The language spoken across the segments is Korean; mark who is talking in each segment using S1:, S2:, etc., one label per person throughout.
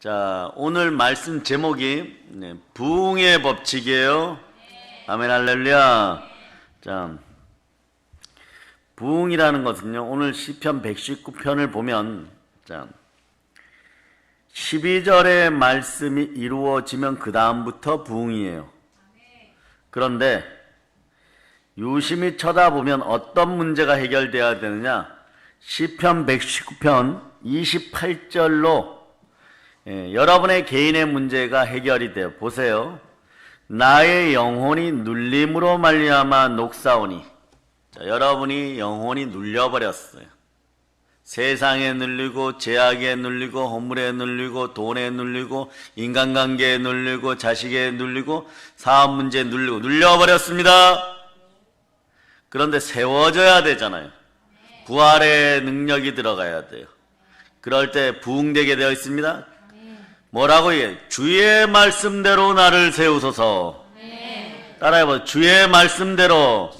S1: 자, 오늘 말씀 제목이 부흥의 법칙이에요. 아멘, 할렐루야. 자, 부흥이라는 것은요, 오늘 시편 119편을 보면, 자, 12절의 말씀이 이루어지면 그 다음부터 부흥이에요. 그런데 유심히 쳐다보면 어떤 문제가 해결되어야 되느냐? 시편 119편 28절로 여러분의 개인의 문제가 해결이 돼요. 보세요. 나의 영혼이 눌림으로 말미암아 녹사오니. 자, 여러분이 영혼이 눌려버렸어요. 세상에 눌리고, 제약에 눌리고, 허물에 눌리고, 돈에 눌리고, 인간관계에 눌리고, 자식에 눌리고, 사업 문제에 눌리고, 눌려버렸습니다. 그런데 세워져야 되잖아요. 부활의 능력이 들어가야 돼요. 그럴 때 부흥되게 되어 있습니다. 뭐라고 해요? 주의 말씀대로 나를 세우소서. 따라해봐. 주의 말씀대로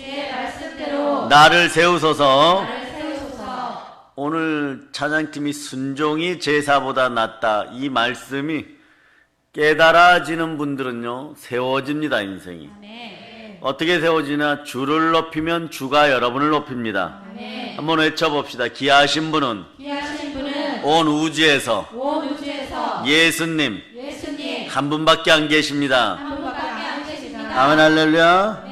S1: 나를 세우소서. 오늘 찬양팀이 순종이 제사보다 낫다, 이 말씀이 깨달아지는 분들은요, 세워집니다. 인생이. 어떻게 세워지냐? 주를 높이면 주가 여러분을 높입니다. 한번 외쳐봅시다. 기하신 분은 온 우주에서 예수님 한 분밖에 안 계십니다. 아멘, 할렐루야.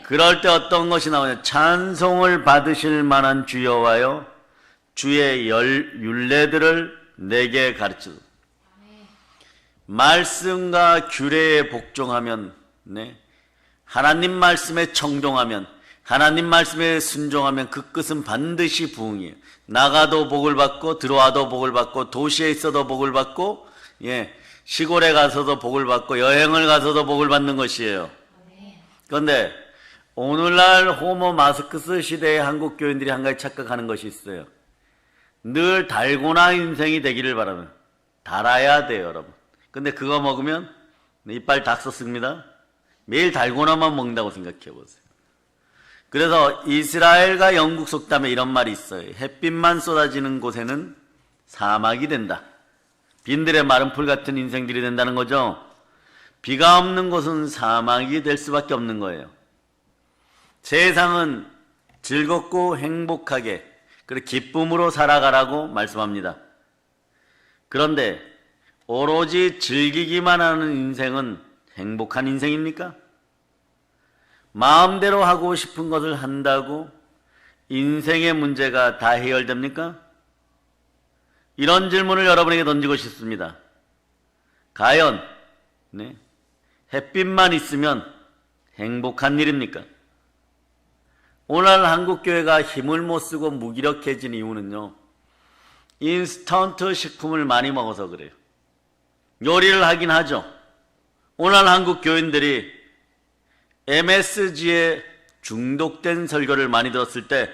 S1: 그럴 때 어떤 것이 나오냐? 찬송을 받으실 만한 주여와요, 주의 율례들을 내게 가르치소서. 말씀과 규례에 복종하면, 하나님 말씀에 청종하면, 하나님 말씀에 순종하면 그 끝은 반드시 부흥이에요. 나가도 복을 받고, 들어와도 복을 받고, 도시에 있어도 복을 받고, 시골에 가서도 복을 받고, 여행을 가서도 복을 받는 것이에요. 그런데 오늘날 호모 마스크스 시대의 한국 교인들이 한 가지 착각하는 것이 있어요. 늘 달고나 인생이 되기를 바라면, 달아야 돼요, 여러분. 근데 그거 먹으면 이빨 다 썼습니다. 매일 달고나만 먹는다고 생각해 보세요. 그래서 이스라엘과 영국 속담에 이런 말이 있어요. 햇빛만 쏟아지는 곳에는 사막이 된다. 빈들의 마른 풀 같은 인생들이 된다는 거죠. 비가 없는 곳은 사막이 될 수밖에 없는 거예요. 세상은 즐겁고 행복하게, 그리고 기쁨으로 살아가라고 말씀합니다. 그런데 오로지 즐기기만 하는 인생은 행복한 인생입니까? 마음대로 하고 싶은 것을 한다고 인생의 문제가 다 해결됩니까? 이런 질문을 여러분에게 던지고 싶습니다. 과연 햇빛만 있으면 행복한 일입니까? 오늘 한국교회가 힘을 못 쓰고 무기력해진 이유는요, 인스턴트 식품을 많이 먹어서 그래요. 요리를 하긴 하죠. 오늘 한국 교인들이 MSG에 중독된 설교를 많이 들었을 때,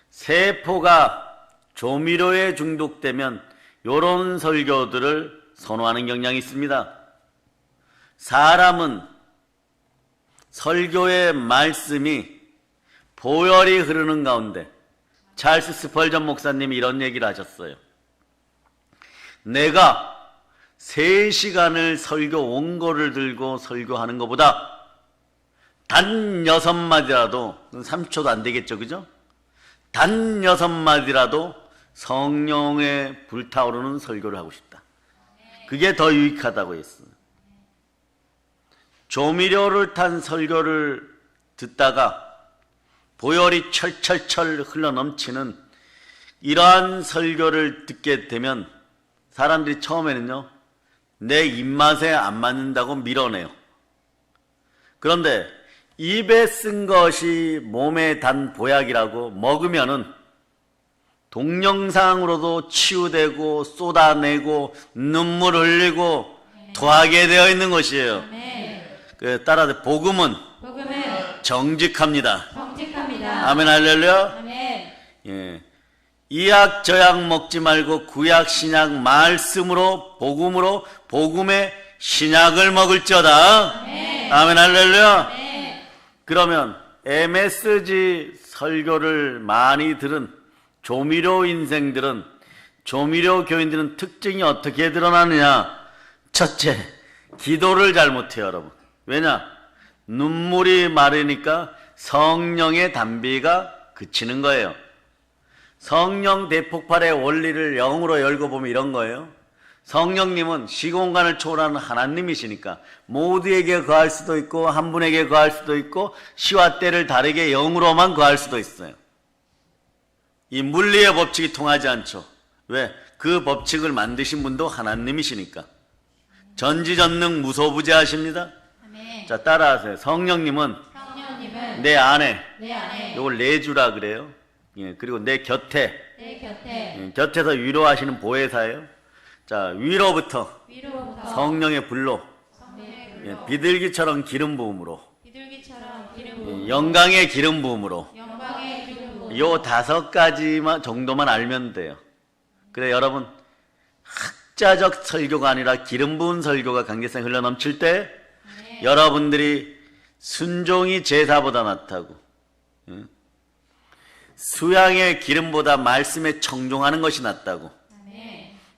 S1: 세포가 조미료에 중독되면 이런 설교들을 선호하는 경향이 있습니다. 사람은 설교의 말씀이 보혈이 흐르는 가운데, 찰스 스펄전 목사님이 이런 얘기를 하셨어요. 내가 3시간을 설교 원고를 들고 설교하는 것보다 단 6마디라도, 3초도 안 되겠죠, 그죠? 단 6마디라도 성령에 불타오르는 설교를 하고 싶다. 그게 더 유익하다고 했어요. 조미료를 탄 설교를 듣다가 보혈이 철철철 흘러넘치는 이러한 설교를 듣게 되면 사람들이 처음에는요, 내 입맛에 안 맞는다고 밀어내요. 그런데 입에 쓴 것이 몸에 단 보약이라고 먹으면은 동영상으로도 치유되고 쏟아내고 눈물 흘리고 토하게 되어 있는 것이에요. 따라서 복음은 정직합니다. 아멘, 할렐루야. 아멘. 이약 저약 먹지 말고 구약 신약 말씀으로, 복음으로, 복음의 신약을 먹을지어다. 아멘, 할렐루야. 그러면 MSG 설교를 많이 들은 조미료 인생들은 조미료 교인들은 특징이 어떻게 드러나느냐? 첫째, 기도를 잘못해요, 여러분. 왜냐? 눈물이 마르니까 성령의 담비가 그치는 거예요. 성령 대폭발의 원리를 영으로 열고 보면 이런 거예요. 성령님은 시공간을 초월하는 하나님이시니까 모두에게 거할 수도 있고 한 분에게 거할 수도 있고 시와 때를 다르게 영으로만 거할 수도 있어요. 이 물리의 법칙이 통하지 않죠. 왜? 그 법칙을 만드신 분도 하나님이시니까. 전지전능 무소부재하십니다.
S2: 아멘.
S1: 자, 따라하세요. 성령님은 내 안에 요걸 내주라 그래요. 예, 그리고 내 곁에 곁에서 위로하시는 보혜사예요. 자, 위로부터 성령의 불로 예, 비둘기처럼 기름 부음으로 예, 영광의 기름 부음으로 요 5가지만 정도만 알면 돼요. 그래 여러분, 학자적 설교가 아니라 기름 부은 설교가 강제성이 흘러넘칠 때 여러분들이 순종이 제사보다 낫다고, 수양의 기름보다 말씀에 청종하는 것이 낫다고,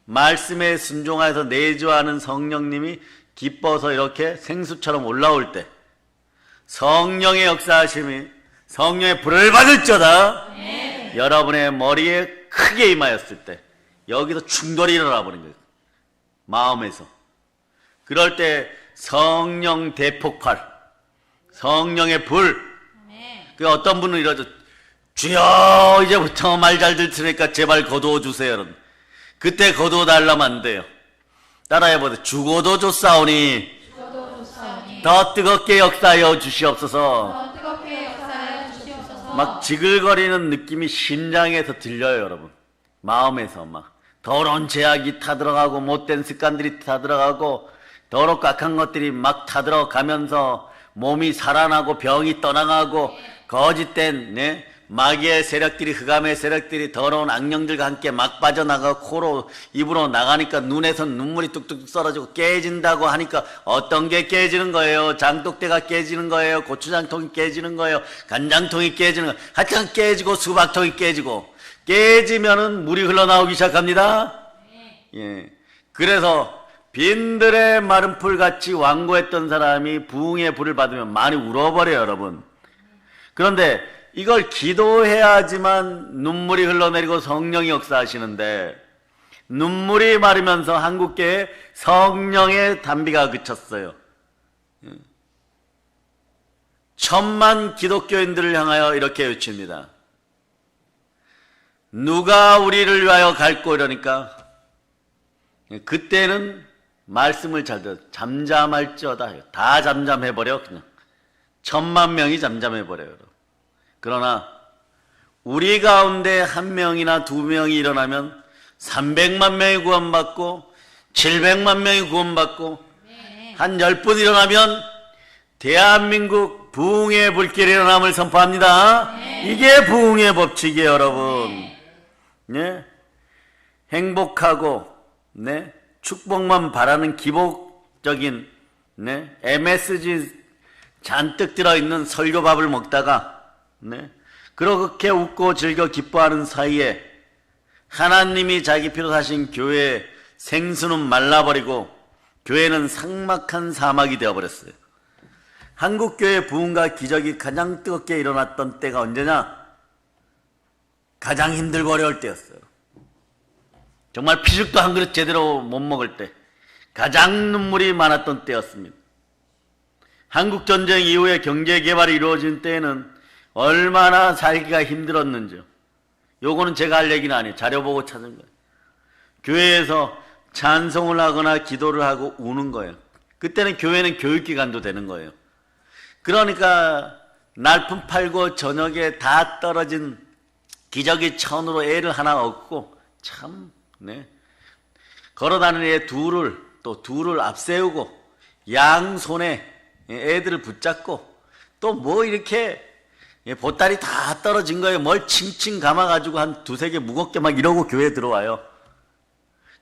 S1: 말씀에 순종하여서 내주하는 성령님이 기뻐서 이렇게 생수처럼 올라올 때 성령의 역사하심이 성령의 불을 받을지어다 여러분의 머리에 크게 임하였을 때 여기서 충돌이 일어나 버린 거예요. 마음에서. 그럴 때 성령 대폭발, 성령의 불. 그 어떤 분은 이러죠. 주여 이제부터 말 잘 들으니까 제발 거두어 주세요. 여러분. 그때 거두어 달라면 안 돼요. 따라해보세요. 죽어도 좋사오니 더 뜨겁게 역사하여 주시옵소서. 막 지글거리는 느낌이 심장에서 들려요, 여러분. 마음에서 막 더러운 제약이 타들어가고 못된 습관들이 타들어가고 더럽고 악한 것들이 막 타들어가면서 몸이 살아나고 병이 떠나가고 거짓된 마귀의 세력들이, 흑암의 세력들이 더러운 악령들과 함께 막 빠져나가 코로 입으로 나가니까 눈에서 눈물이 뚝뚝 썰어지고 깨진다고 하니까 어떤 게 깨지는 거예요? 장독대가 깨지는 거예요? 고추장통이 깨지는 거예요? 간장통이 깨지는 거예요? 하여튼 깨지고 수박통이 깨지면은 물이 흘러나오기 시작합니다. 예. 그래서 빈들의 마른 풀같이 완고했던 사람이 부흥의 불을 받으면 많이 울어버려요, 여러분. 그런데 이걸 기도해야지만 눈물이 흘러내리고 성령이 역사하시는데 눈물이 마르면서 한국교회에 성령의 담비가 그쳤어요. 1000만 기독교인들을 향하여 이렇게 외칩니다. 누가 우리를 위하여 갈고 이러니까 그때는 말씀을 잘 들어 잠잠할지어다. 다 잠잠해버려. 그냥 1000만 명이 잠잠해버려요. 그러나 우리 가운데 1명이나 2명이 일어나면 300만 명이 구원받고 700만 명이 구원받고 한 10분 일어나면 대한민국 부흥의 불길이 일어남을 선포합니다. 이게 부흥의 법칙이에요, 여러분. 네? 행복하고 축복만 바라는 기복적인 MSG 잔뜩 들어있는 설교밥을 먹다가 그렇게 웃고 즐겨 기뻐하는 사이에 하나님이 자기 피로 사신 교회의 생수는 말라버리고 교회는 삭막한 사막이 되어버렸어요. 한국교회 부흥과 기적이 가장 뜨겁게 일어났던 때가 언제냐? 가장 힘들고 어려울 때였어요. 정말 피죽도 한 그릇 제대로 못 먹을 때, 가장 눈물이 많았던 때였습니다. 한국전쟁 이후에 경제개발이 이루어진 때에는 얼마나 살기가 힘들었는지요. 요거는 제가 할 얘기는 아니에요. 자료 보고 찾은 거예요. 교회에서 찬송을 하거나 기도를 하고 우는 거예요. 그때는 교회는 교육기관도 되는 거예요. 그러니까 날품 팔고 저녁에 다 떨어진 기저귀 천으로 애를 하나 얻고 참 걸어다니는 애 둘을 앞세우고 양손에 애들을 붙잡고 또 뭐 이렇게 보따리 다 떨어진 거예요. 뭘 칭칭 감아가지고 한 2-3개 무겁게 막 이러고 교회에 들어와요.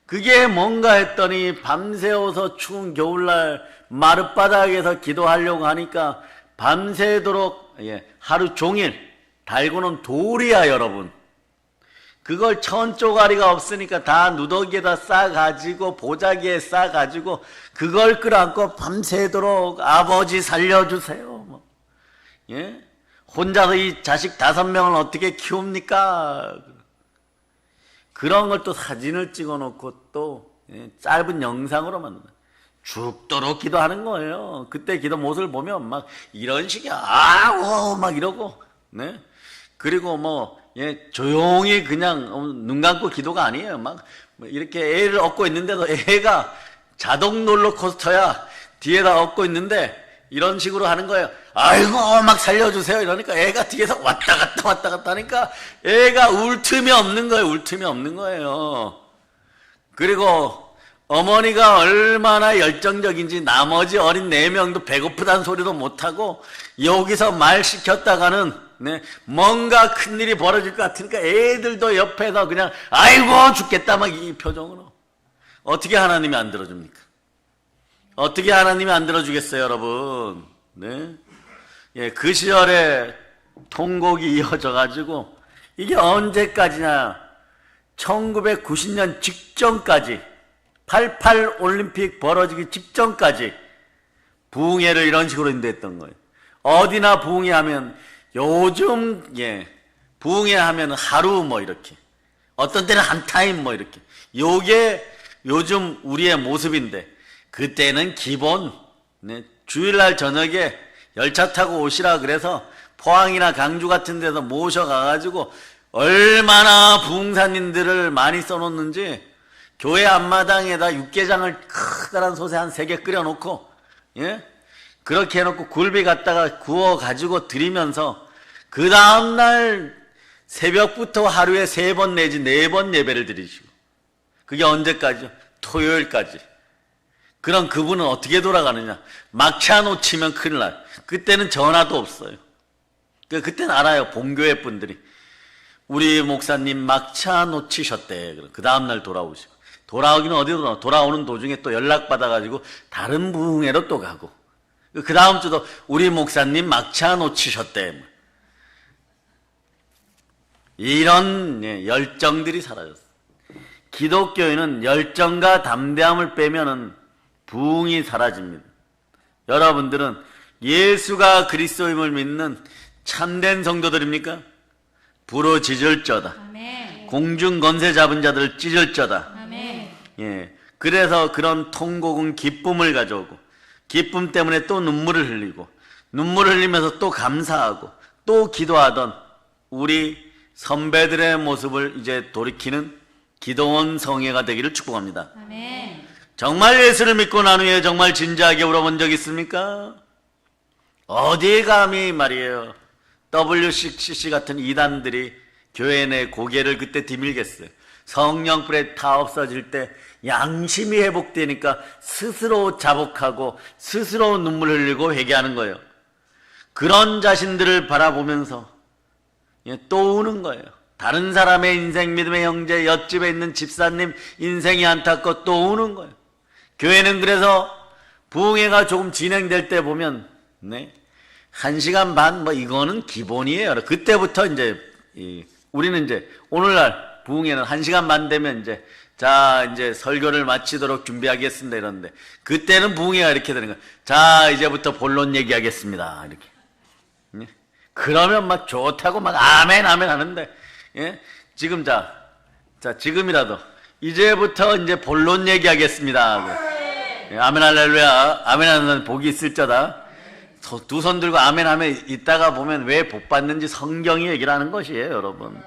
S1: 그게 뭔가 했더니 밤새워서 추운 겨울날 마룻바닥에서 기도하려고 하니까 밤새도록 하루 종일 달고는 돌이야, 여러분. 그걸 천조가리가 없으니까 다 누더기에다 싸가지고 보자기에 싸가지고 그걸 끌어안고 밤새도록 아버지 살려주세요. 뭐. 예? 혼자서 이 자식 5명을 어떻게 키웁니까? 그런 걸 또 사진을 찍어놓고 또 짧은 영상으로 만든다. 죽도록 기도하는 거예요. 그때 기도 모습을 보면 막 이런 식이야. 아우 막 이러고, 네. 그리고 뭐 조용히 그냥 눈 감고 기도가 아니에요. 막 이렇게 애를 업고 있는데도 애가 자동 롤러코스터야. 뒤에다 업고 있는데 이런 식으로 하는 거예요. 아이고 막 살려주세요 이러니까 애가 뒤에서 왔다 갔다 하니까 애가 울 틈이 없는 거예요. 울 틈이 없는 거예요. 그리고 어머니가 얼마나 열정적인지 나머지 어린 4명도 배고프다는 소리도 못하고 여기서 말 시켰다가는 뭔가 큰일이 벌어질 것 같으니까 애들도 옆에서 그냥 아이고 죽겠다 막 이 표정으로. 어떻게 하나님이 안 들어줍니까? 어떻게 하나님이 안 들어주겠어요 여러분? 네? 그 시절에 통곡이 이어져 가지고 이게 언제까지냐, 1990년 직전까지 88 올림픽 벌어지기 직전까지 부흥회를 이런 식으로 인도했던 거예요. 어디나 부흥회 하면 요즘 부흥회 하면 하루 뭐 이렇게, 어떤 때는 한 타임 뭐 이렇게, 요게 요즘 우리의 모습인데 그때는 기본 주일날 저녁에 열차 타고 오시라 그래서 포항이나 강주 같은 데서 모셔가가지고 얼마나 부흥사님들을 많이 써놓는지 교회 앞마당에다 육개장을 크다란 솥에 한 3개 끓여놓고 그렇게 해놓고 굴비 갖다가 구워가지고 드리면서 그 다음날 새벽부터 하루에 3번 내지 4번 예배를 드리시고, 그게 언제까지요? 토요일까지. 그럼 그분은 어떻게 돌아가느냐? 막차 놓치면 큰일 나요. 그때는 전화도 없어요. 그때는 알아요. 본교회 분들이 우리 목사님 막차 놓치셨대. 그 다음날 돌아오시고, 돌아오기는 어디로 돌아오는 도중에 또 연락받아가지고 다른 부흥회로 또 가고, 그 다음 주도 우리 목사님 막차 놓치셨대. 이런 열정들이 사라졌어요. 기독교인은 열정과 담대함을 빼면은 부흥이 사라집니다. 여러분들은 예수가 그리스도임을 믿는 참된 성도들입니까? 부러지질저다.
S2: 아멘.
S1: 공중 권세 잡은 자들을 찢을저다.
S2: 아멘.
S1: 그래서 그런 통곡은 기쁨을 가져오고, 기쁨 때문에 또 눈물을 흘리고, 눈물을 흘리면서 또 감사하고 또 기도하던 우리 선배들의 모습을 이제 돌이키는 기도원 성회가 되기를 축복합니다.
S2: 아멘.
S1: 정말 예수를 믿고 난 후에 정말 진지하게 울어본 적 있습니까? 어디에 감히 말이에요. WCC 같은 이단들이 교회 내 고개를 그때 디밀겠어요. 성령불에 다 없어질 때 양심이 회복되니까 스스로 자복하고 스스로 눈물 흘리고 회개하는 거예요. 그런 자신들을 바라보면서 또 우는 거예요. 다른 사람의 인생, 믿음의 형제, 옆집에 있는 집사님 인생이 안타깝고 또 우는 거예요. 교회는 그래서 부흥회가 조금 진행될 때 보면 1시간 반 뭐 이거는 기본이에요. 그때부터 이제 우리는 이제 오늘날 부흥회는 1시간 반 되면 이제 설교를 마치도록 준비하겠습니다 이러는데, 그때는 부흥회가 이렇게 되는 거예요. 자, 이제부터 본론 얘기하겠습니다 이렇게. 그러면 막 좋다고 막 아멘 아멘 하는데, 지금 지금이라도 이제부터 이제 본론 얘기하겠습니다. 아멘 할렐루야. 아멘 하는 복이 있을 자다. 2손 들고 아멘 하면 이따가 보면 왜 복 받는지 성경이 얘기를 하는 것이에요, 여러분.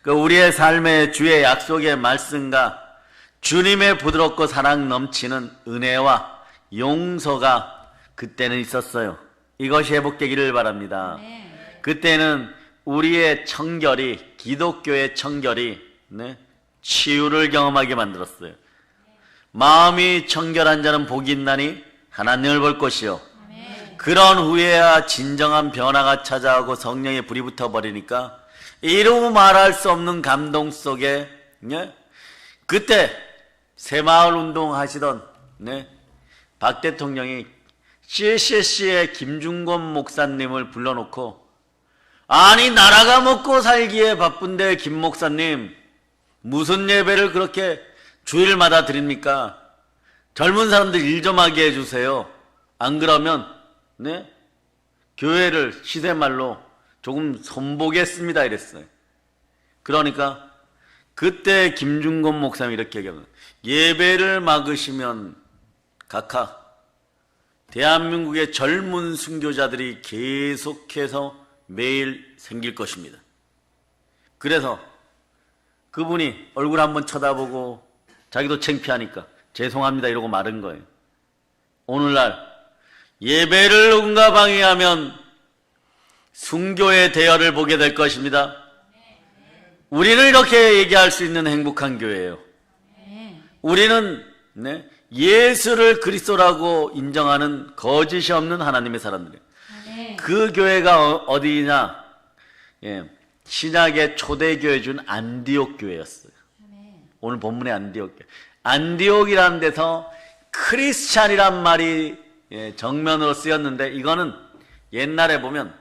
S1: 우리의 삶의 주의 약속의 말씀과 주님의 부드럽고 사랑 넘치는 은혜와 용서가 그때는 있었어요. 이것이 회복되기를 바랍니다. 그때는 우리의 청결이, 기독교의 청결이 치유를 경험하게 만들었어요. 마음이 청결한 자는 복이 있나니 하나님을 볼 것이요. 그런 후에야 진정한 변화가 찾아오고 성령의 불이 붙어버리니까 이루 말할 수 없는 감동 속에 그때 새마을 운동 하시던 박 대통령이 CCC의 김중권 목사님을 불러놓고, 아니 나라가 먹고 살기에 바쁜데 김 목사님 무슨 예배를 그렇게 주일마다 드립니까? 젊은 사람들 일 좀 하게 해주세요. 안 그러면 네? 교회를 시대말로 조금 손보겠습니다 이랬어요. 그러니까 그때 김중건 목사님이 이렇게 얘기합니다. 예배를 막으시면 각하 대한민국의 젊은 순교자들이 계속해서 매일 생길 것입니다. 그래서 그분이 얼굴 한번 쳐다보고 자기도 창피하니까 죄송합니다 이러고 마른 거예요. 오늘날 예배를 누군가 방해하면 순교의 대열을 보게 될 것입니다. 우리는 이렇게 얘기할 수 있는 행복한 교회예요. 우리는 네, 예수를 그리스도라고 인정하는 거짓이 없는 하나님의 사람들이에요. 그 교회가 어디냐? 예, 신약의 초대교회 중 안디옥 교회였어요. 오늘 본문의 안디옥 교회. 안디옥이라는 데서 크리스찬이란 말이 정면으로 쓰였는데 이거는 옛날에 보면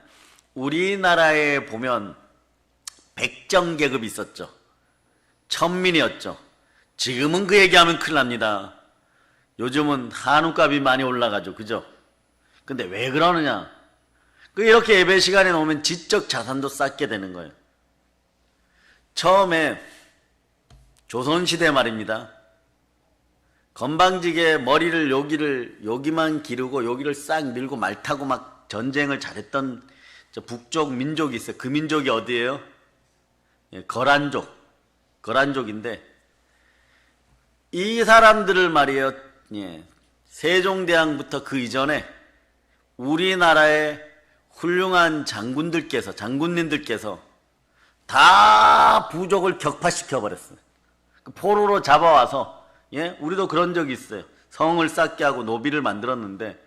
S1: 우리나라에 보면 백정계급이 있었죠. 천민이었죠. 지금은 그 얘기하면 큰일 납니다. 요즘은 한우값이 많이 올라가죠. 그죠? 근데 왜 그러느냐? 이렇게 예배 시간에 오면 지적 자산도 쌓게 되는 거예요. 처음에 조선시대 말입니다. 건방지게 머리를 여기만 기르고 여기를 싹 밀고 말 타고 막 전쟁을 잘했던 북쪽 민족이 있어요. 그 민족이 어디예요? 거란족인데 이 사람들을 말이에요. 세종대왕부터 그 이전에 우리나라의 훌륭한 장군님들께서 다 부족을 격파시켜 버렸어요. 포로로 잡아와서 우리도 그런 적이 있어요. 성을 쌓게 하고 노비를 만들었는데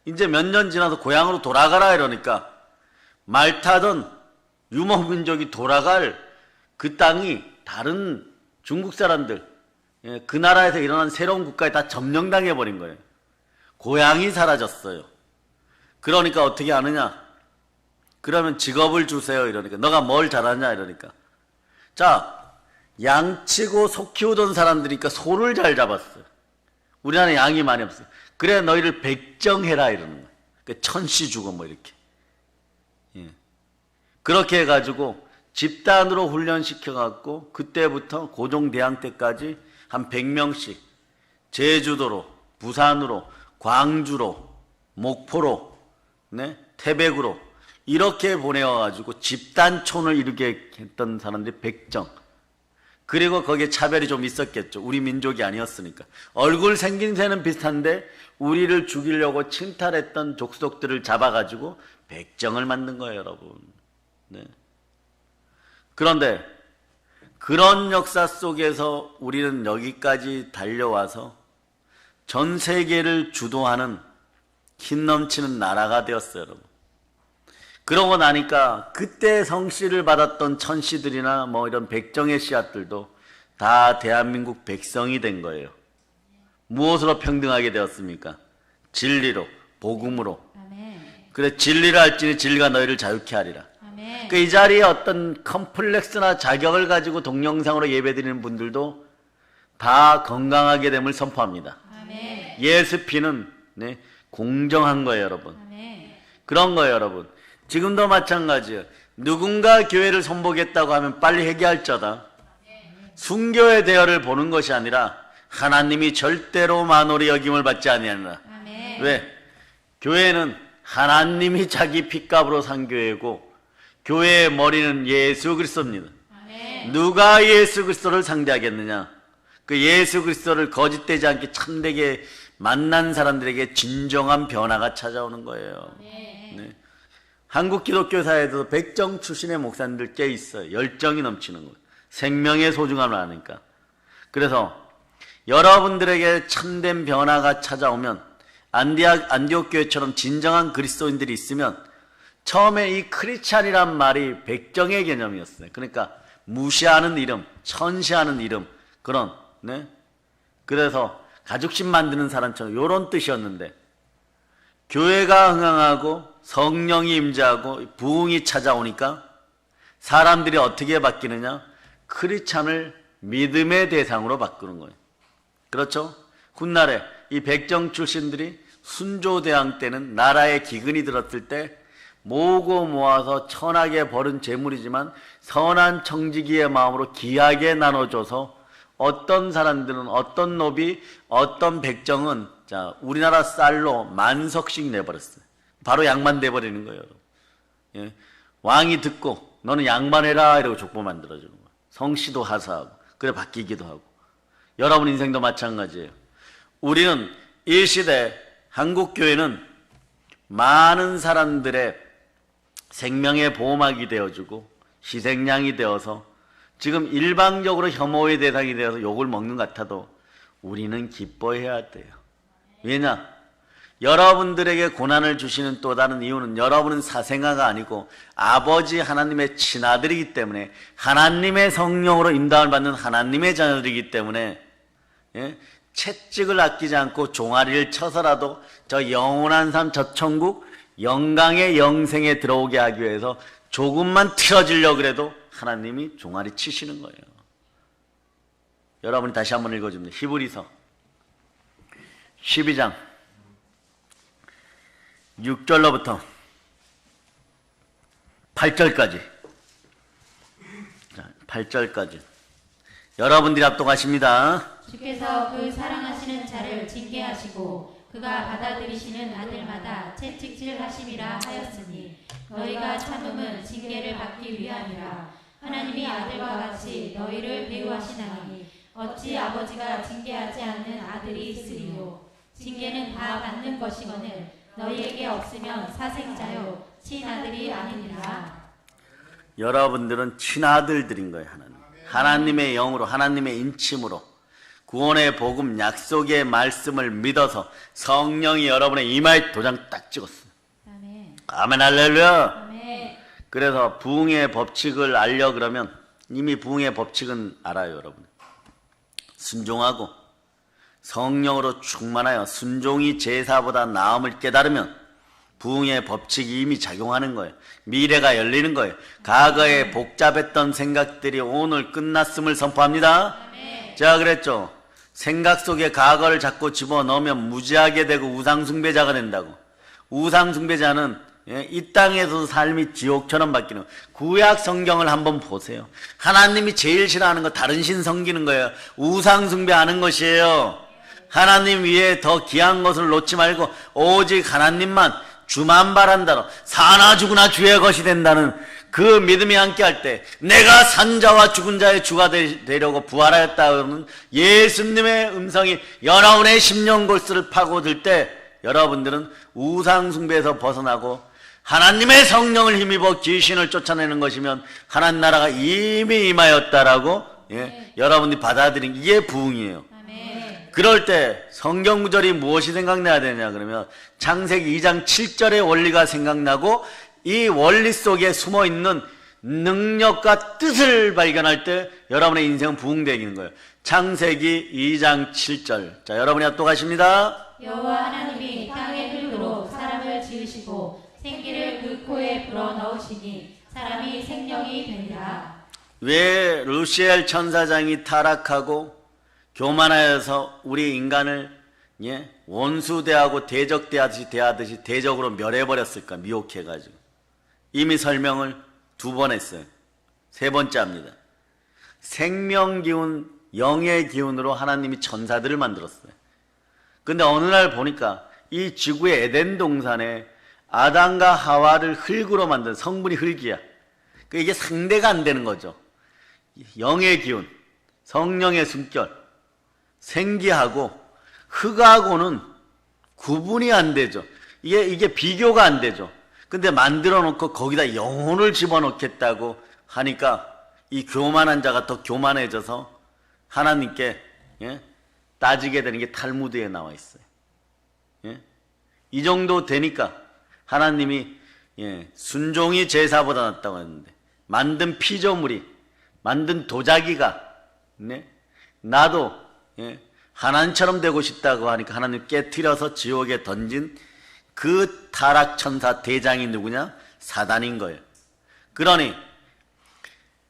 S1: 이제 몇 년 지나서 고향으로 돌아가라 이러니까 말 타던 유목민족이 돌아갈 그 땅이 다른 중국 사람들, 그 나라에서 일어난 새로운 국가에 다 점령당해 버린 거예요. 고향이 사라졌어요. 그러니까 어떻게 하느냐? 그러면 직업을 주세요 이러니까. 너가 뭘 잘하냐 이러니까. 자, 양치고 소 키우던 사람들이니까 소를 잘 잡았어요. 우리나라에 양이 많이 없어요. 그래 너희를 백정해라 이러는 거예요. 그러니까 천시 주고 뭐 이렇게. 그렇게 해가지고 집단으로 훈련시켜갖고 그때부터 고종대왕 때까지 한 100명씩 제주도로, 부산으로, 광주로, 목포로, 태백으로 이렇게 보내와가지고 집단촌을 이루게 했던 사람들이 백정. 그리고 거기에 차별이 좀 있었겠죠. 우리 민족이 아니었으니까. 얼굴 생김새는 비슷한데 우리를 죽이려고 침탈했던 족속들을 잡아가지고 백정을 만든 거예요, 여러분. 네. 그런데 그런 역사 속에서 우리는 여기까지 달려와서 전 세계를 주도하는 힘 넘치는 나라가 되었어요, 여러분. 그러고 나니까 그때 성씨를 받았던 천씨들이나 뭐 이런 백정의 씨앗들도 다 대한민국 백성이 된 거예요. 무엇으로 평등하게 되었습니까? 진리로, 복음으로. 그래 진리를 알지니 진리가 너희를 자유케 하리라. 이 자리에 어떤 컴플렉스나 자격을 가지고 동영상으로 예배드리는 분들도 다 건강하게 됨을 선포합니다. 예수 피는 공정한 거예요, 여러분. 그런 거예요, 여러분. 지금도 마찬가지예요. 누군가 교회를 손보겠다고 하면 빨리 회개할 자다. 순교의 대열을 보는 것이 아니라 하나님이 절대로 만홀히 여김을 받지 아니하느라. 왜? 교회는 하나님이 자기 핏값으로 산 교회고 교회의 머리는 예수 그리스도입니다. 누가 예수 그리스도를 상대하겠느냐? 그 예수 그리스도를 거짓되지 않게 참되게 만난 사람들에게 진정한 변화가 찾아오는 거예요. 네. 한국 기독교 사회에도 백정 출신의 목사님들 꽤 있어요. 열정이 넘치는 거예요. 생명의 소중함을 아니까. 그래서 여러분들에게 참된 변화가 찾아오면 안디옥 교회처럼 진정한 그리스도인들이 있으면 처음에 이 크리스찬이란 말이 백정의 개념이었어요. 그러니까 무시하는 이름, 천시하는 이름 그런 그래서 가죽신 만드는 사람처럼 이런 뜻이었는데 교회가 흥황하고 성령이 임재하고 부흥이 찾아오니까 사람들이 어떻게 바뀌느냐? 크리스찬을 믿음의 대상으로 바꾸는 거예요. 그렇죠? 훗날에 이 백정 출신들이 순조대왕 때는 나라에 기근이 들었을 때 모으고 모아서 천하게 벌은 재물이지만 선한 청지기의 마음으로 귀하게 나눠줘서 어떤 사람들은, 어떤 노비, 어떤 백정은 자 우리나라 쌀로 만석씩 내버렸어요. 바로 양반 돼버리는 거예요. 예? 왕이 듣고 너는 양반해라 이러고 족보 만들어주는 거예요. 성씨도 하사하고 그래 바뀌기도 하고. 여러분 인생도 마찬가지예요. 우리는 이 시대 한국교회는 많은 사람들의 생명의 보호막이 되어주고 희생양이 되어서 지금 일방적으로 혐오의 대상이 되어서 욕을 먹는 것 같아도 우리는 기뻐해야 돼요. 왜냐? 여러분들에게 고난을 주시는 또 다른 이유는 여러분은 사생아가 아니고 아버지 하나님의 친아들이기 때문에 하나님의 성령으로 인도함을 받는 하나님의 자녀들이기 때문에 예? 채찍을 아끼지 않고 종아리를 쳐서라도 저 영원한 삶, 저 천국, 영광의 영생에 들어오게 하기 위해서 조금만 틀어지려고 그래도 하나님이 종아리 치시는 거예요. 여러분이 다시 한번 읽어줍니다. 히브리서 12장 6절로부터 8절까지 8절까지 여러분들이 합독하십니다.
S2: 주께서 그 사랑하시는 자를 징계하시고 그가 받아들이시는 아들마다 채찍질하심이라 하였으니 너희가 참음은 징계를 받기 위함이라. 하나님이 아들과 같이 너희를 배우하시나니 어찌 아버지가 징계하지 않는 아들이 있으리요. 징계는 다 받는 것이거늘 너희에게 없으면 사생자요 친아들이 아니니라.
S1: 여러분들은 친아들들인 거예요. 하나님의 영으로, 하나님의 인침으로 구원의 복음, 약속의 말씀을 믿어서 성령이 여러분의 이마에 도장 딱 찍었어요.
S2: 아멘.
S1: 아멘 할렐루야.
S2: 아멘.
S1: 그래서 부흥의 법칙을 알려 그러면 이미 부흥의 법칙은 알아요. 여러분 순종하고 성령으로 충만하여 순종이 제사보다 나음을 깨달으면 부흥의 법칙이 이미 작용하는 거예요. 미래가 열리는 거예요. 과거에 복잡했던 생각들이 오늘 끝났음을 선포합니다.
S2: 아멘.
S1: 제가 그랬죠. 생각 속에 과거를 자꾸 집어넣으면 무지하게 되고 우상숭배자가 된다고. 우상숭배자는 이 땅에서 삶이 지옥처럼 바뀌는 거예요. 구약 성경을 한번 보세요. 하나님이 제일 싫어하는 거 다른 신 섬기는 거예요. 우상숭배하는 것이에요. 하나님 위에 더 귀한 것을 놓지 말고 오직 하나님만 주만 바란다로 사나 죽으나 주의 것이 된다는 그 믿음이 함께 할 때 내가 산자와 죽은 자의 주가 되려고 부활하였다 그러는 예수님의 음성이 여러분의 심령 골수를 파고들 때 여러분들은 우상숭배에서 벗어나고 하나님의 성령을 힘입어 귀신을 쫓아내는 것이면 하나님 나라가 이미 임하였다라고 여러분들이 받아들인 이게 부흥이에요.
S2: 아멘.
S1: 그럴 때 성경 구절이 무엇이 생각나야 되냐 그러면 창세기 2장 7절의 원리가 생각나고 이 원리 속에 숨어있는 능력과 뜻을 발견할 때 여러분의 인생은 부흥되는 거예요. 창세기 2장 7절. 자, 여러분이 합독하십니다.
S2: 여호와 하나님이 땅의 흙으로 사람을 지으시고 생기를 그 코에 불어 넣으시니 사람이 생명이 되니라.
S1: 왜 루시엘 천사장이 타락하고 교만하여서 우리 인간을 원수대하고 대적대하듯이 대적으로 멸해버렸을까? 미혹해가지고. 이미 설명을 2번 했어요. 3번째 합니다. 생명기운, 영의 기운으로 하나님이 천사들을 만들었어요. 근데 어느 날 보니까 이 지구의 에덴 동산에 아담과 하와를 흙으로 만든 성분이 흙이야. 이게 상대가 안 되는 거죠. 영의 기운, 성령의 숨결, 생기하고 흙하고는 구분이 안 되죠. 이게 비교가 안 되죠. 근데 만들어 놓고 거기다 영혼을 집어넣겠다고 하니까 이 교만한 자가 더 교만해져서 하나님께 따지게 되는 게 탈무드에 나와 있어요. 이 정도 되니까 하나님이 순종이 제사보다 낫다고 했는데 만든 피조물이 만든 도자기가 나도 하나님처럼 되고 싶다고 하니까 하나님 깨트려서 지옥에 던진 그 타락천사 대장이 누구냐? 사단인 거예요. 그러니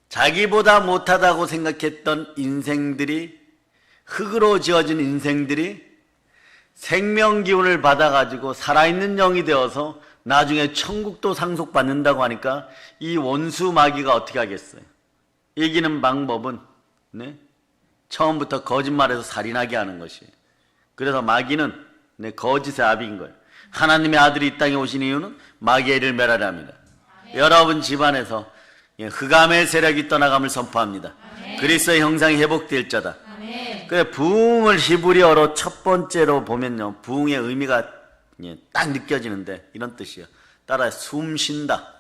S1: 자기보다 못하다고 생각했던 인생들이, 흙으로 지어진 인생들이 생명 기운을 받아가지고 살아있는 영이 되어서 나중에 천국도 상속받는다고 하니까 이 원수 마귀가 어떻게 하겠어요? 이기는 방법은 처음부터 거짓말해서 살인하게 하는 것이에요. 그래서 마귀는 거짓의 아비인 거예요. 하나님의 아들이 이 땅에 오신 이유는 마귀의 일을 멸하려 합니다. 여러분 집안에서 흑암의 세력이 떠나감을 선포합니다. 그리스도의 형상이 회복될 자다. 그래, 부흥을 히브리어로 첫 번째로 보면요, 부흥의 의미가 딱 느껴지는데 이런 뜻이에요. 따라해, 숨 쉰다.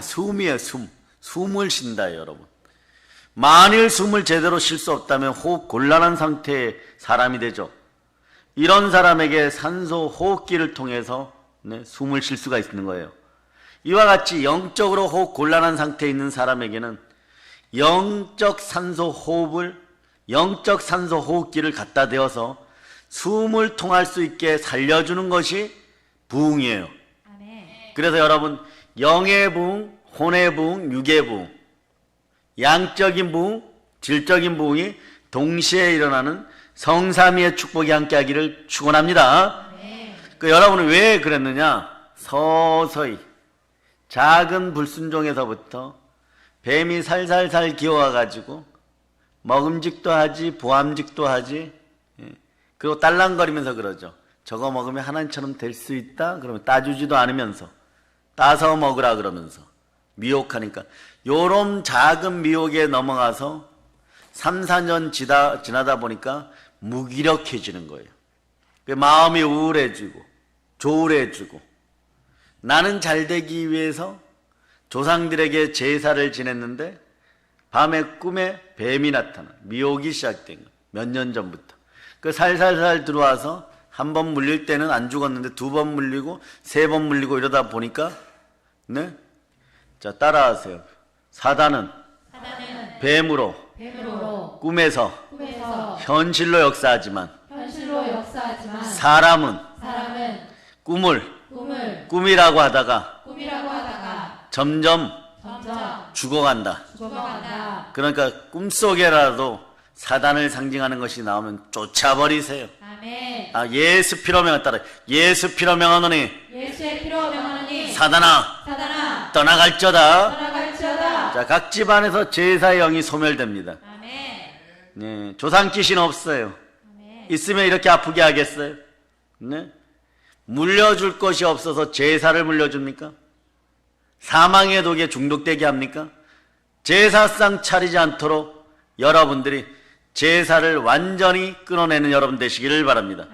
S1: 숨이에요, 숨. 숨을 쉰다예요, 여러분. 만일 숨을 제대로 쉴 수 없다면 호흡 곤란한 상태의 사람이 되죠. 이런 사람에게 산소 호흡기를 통해서 숨을 쉴 수가 있는 거예요. 이와 같이 영적으로 호흡 곤란한 상태에 있는 사람에게는 영적 산소 호흡기를 갖다 대어서 숨을 통할 수 있게 살려주는 것이 부흥이에요. 그래서 여러분, 영의 부흥, 혼의 부흥, 육의 부흥, 양적인 부흥, 질적인 부흥이 동시에 일어나는 성삼위의 축복이 함께하기를 축원합니다. 여러분은 왜 그랬느냐? 서서히 작은 불순종에서부터 뱀이 살살살 기어와가지고 먹음직도 하지, 보암직도 하지, 그리고 딸랑거리면서 그러죠. 저거 먹으면 하나님처럼 될 수 있다? 그러면 따주지도 않으면서 따서 먹으라 그러면서 미혹하니까 요런 작은 미혹에 넘어가서 3, 4년 지나다 보니까 무기력해지는 거예요. 마음이 우울해지고 조울해지고, 나는 잘되기 위해서 조상들에게 제사를 지냈는데 밤에 꿈에 뱀이 나타나 미혹이 시작된 거예요. 몇 년 전부터. 살살살 들어와서 한 번 물릴 때는 안 죽었는데 두 번 물리고 세 번 물리고 이러다 보니까 자, 따라하세요. 사단은 뱀으로 꿈에서 현실로 역사하지만 사람은 꿈을 꿈이라고 하다가 점점 죽어간다. 그러니까 꿈속에라도 사단을 상징하는 것이 나오면 쫓아버리세요. 아, 예수 피로 명하 따라. 예수 피로 명하노니 사단아 떠나갈지어다. 자, 각 집안에서 제사의 영이 소멸됩니다. 네, 조상 귀신 없어요. 있으면 이렇게 아프게 하겠어요? 네? 물려줄 것이 없어서 제사를 물려줍니까? 사망의 독에 중독되게 합니까? 제사상 차리지 않도록 여러분들이 제사를 완전히 끊어내는 여러분 되시기를 바랍니다.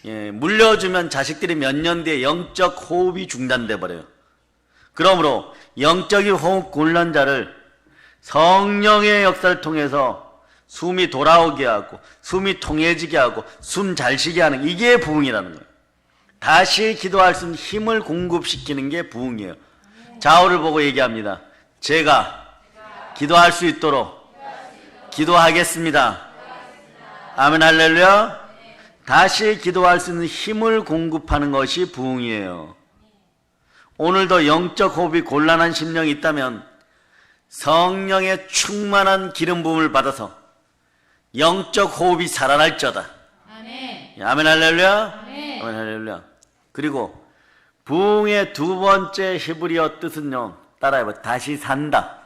S1: 예, 물려주면 자식들이 몇 년 뒤에 영적 호흡이 중단돼 버려요. 그러므로 영적인 호흡 곤란자를 성령의 역사를 통해서 숨이 돌아오게 하고 숨이 통해지게 하고 숨 잘 쉬게 하는, 이게 부흥이라는 거예요. 다시 기도할 수 있는 힘을 공급시키는 게 부흥이에요. 좌우를 보고 얘기합니다. 제가 기도할 수 있도록 기도하겠습니다. 아멘, 할렐루야. 다시 기도할 수 있는 힘을 공급하는 것이 부흥이에요. 오늘도 영적 호흡이 곤란한 심령이 있다면 성령의 충만한 기름 부음을 받아서 영적 호흡이 살아날지어다. 아멘, 할렐루야. 아멘, 할렐루야. 그리고 부흥의 두 번째 히브리어 뜻은요, 따라해봐. 다시 산다.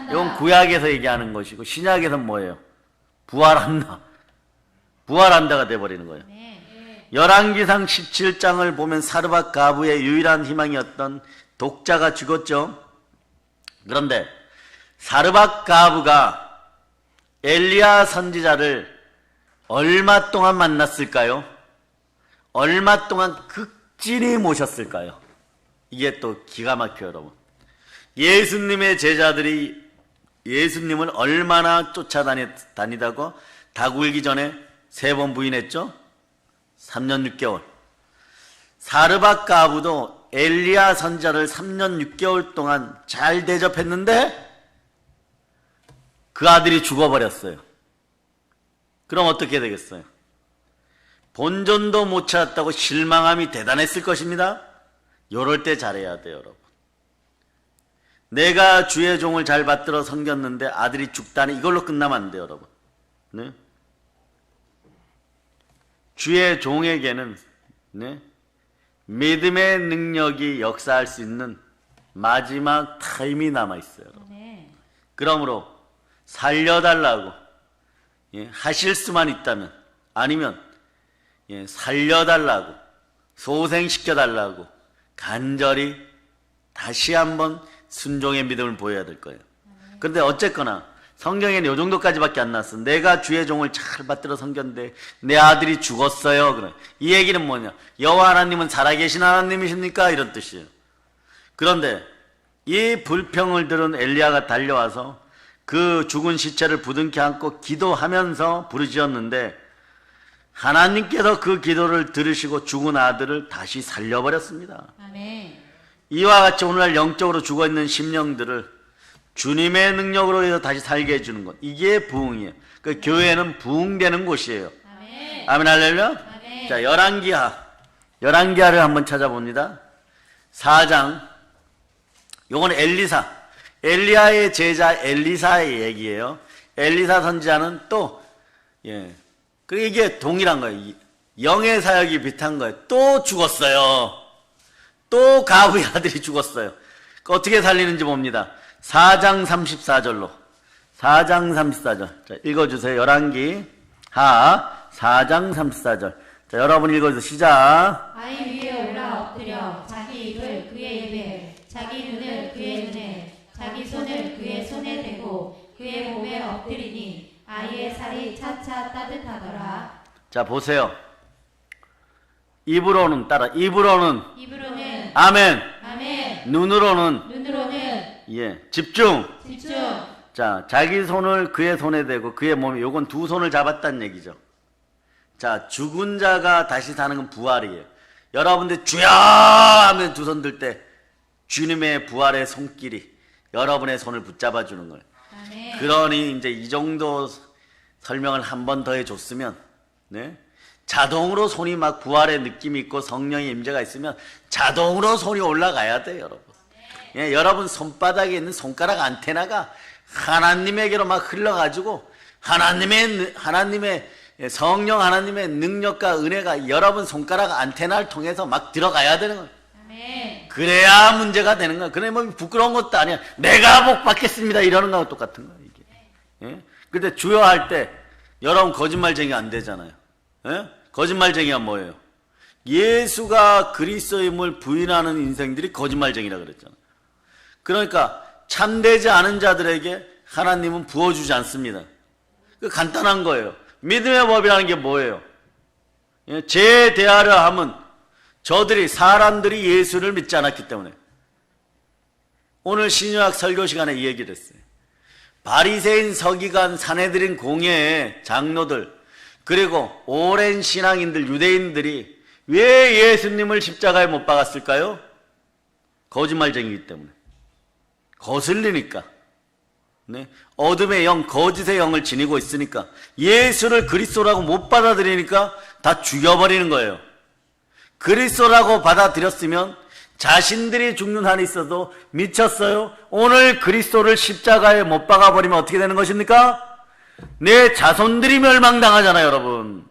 S1: 이건 구약에서 얘기하는 것이고, 신약에서는 뭐예요? 부활한다가 돼버리는 거예요. 열왕기상 17장을 보면 사르밧 가부의 유일한 희망이었던 독자가 죽었죠. 그런데 사르밧 가부가 엘리야 선지자를 얼마 동안 만났을까요? 얼마 동안 극진히 모셨을까요? 이게 또 기가 막혀요, 여러분. 예수님의 제자들이 예수님을 얼마나 쫓아다니다고 닭 울기 전에 3번 부인했죠? 3년 6개월. 사르밧 가부도 엘리야 선지자를 3년 6개월 동안 잘 대접했는데 그 아들이 죽어버렸어요. 그럼 어떻게 되겠어요? 본전도 못 찾았다고 실망함이 대단했을 것입니다. 요럴 때 잘해야 돼요, 여러분. 내가 주의 종을 잘 받들어 섬겼는데 아들이 죽다니 이걸로 끝나면 안 돼요, 여러분. 네? 주의 종에게는 네? 믿음의 능력이 역사할 수 있는 마지막 타임이 남아있어요.
S2: 아멘.
S1: 그러므로 살려달라고 하실 수만 있다면, 아니면 살려달라고 소생시켜달라고 간절히 다시 한번 순종의 믿음을 보여야 될 거예요. 그런데 어쨌거나 성경에는 이 정도까지밖에 안 나왔어. 내가 주의 종을 잘 받들어 섬겼는데 내 아들이 죽었어요. 그래. 이 얘기는 뭐냐? 여호와 하나님은 살아계신 하나님이십니까? 이런 뜻이에요. 그런데 이 불평을 들은 엘리야가 달려와서 그 죽은 시체를 부둥켜 안고 기도하면서 부르짖었는데 하나님께서 그 기도를 들으시고 죽은 아들을 다시 살려버렸습니다.
S2: 아멘.
S1: 이와 같이 오늘날 영적으로 죽어있는 심령들을 주님의 능력으로 해서 다시 살게 해주는 것, 이게 부흥이에요. 그 교회는 부흥되는 곳이에요.
S2: 아멘.
S1: 아멘 할렐루야.
S2: 아멘.
S1: 자, 열왕기하를 한번 찾아봅니다. 4장. 요건 엘리야의 제자 엘리사의 얘기예요. 엘리사 선지자는 또 이게 동일한 거예요. 영의 사역이 비슷한 거예요. 또 죽었어요. 또 가부의 아들이 죽었어요. 어떻게 살리는지 봅니다. 4장 34절로. 4장 34절. 자, 읽어주세요. 열왕기 하 4장 34절. 자, 여러분 읽어주세요. 시작.
S2: 아이 위에 올라 엎드려 자기 입을 그의 입에, 자기 눈을 그의 눈에, 자기 손을 그의 손에 대고 그의 몸에 엎드리니 아이의 살이 차차 따뜻하더라.
S1: 자, 보세요. 입으로는 입으로는
S2: 아멘.
S1: 아멘. 눈으로는 집중. 자, 자기 손을 그의 손에 대고 그의 몸에, 요건 두 손을 잡았다는 얘기죠. 자, 죽은 자가 다시 사는 건 부활이에요. 여러분들 주여 하면 두 손 들 때 주님의 부활의 손길이 여러분의 손을 붙잡아 주는 거예요.
S2: 아멘.
S1: 그러니 이제 이 정도 설명을 한 번 더 해줬으면 자동으로 손이 막 부활의 느낌이 있고 성령의 임재가 있으면 자동으로 손이 올라가야 돼요, 여러분. 여러분 손바닥에 있는 손가락 안테나가 하나님에게로 막 흘러가지고 하나님의 성령, 하나님의 능력과 은혜가 여러분 손가락 안테나를 통해서 막 들어가야 되는 거예요.
S2: 아멘.
S1: 그래야 문제가 되는 거예요. 그래 뭐 부끄러운 것도 아니야. 내가 복 받겠습니다 이러는 거하고 똑같은 거예요, 이게. 근데 주여 할 때 여러분 거짓말쟁이 안 되잖아요. 거짓말쟁이가 뭐예요? 예수가 그리스도임을 부인하는 인생들이 거짓말쟁이라 그랬잖아요. 그러니까 참되지 않은 자들에게 하나님은 부어주지 않습니다. 그 간단한 거예요. 믿음의 법이라는 게 뭐예요? 제 대하려 함은 사람들이 예수를 믿지 않았기 때문에. 오늘 신유학 설교 시간에 이 얘기를 했어요. 바리새인, 서기관, 사내들인 공예의 장로들, 그리고 오랜 신앙인들, 유대인들이 왜 예수님을 십자가에 못 박았을까요? 거짓말쟁이기 때문에. 거슬리니까. 어둠의 영, 거짓의 영을 지니고 있으니까, 예수를 그리스도라고 못 받아들이니까 다 죽여버리는 거예요. 그리스도라고 받아들였으면 자신들이 죽는 한이 있어도 미쳤어요. 오늘 그리스도를 십자가에 못 박아버리면 어떻게 되는 것입니까? 내 자손들이 멸망당하잖아요, 여러분.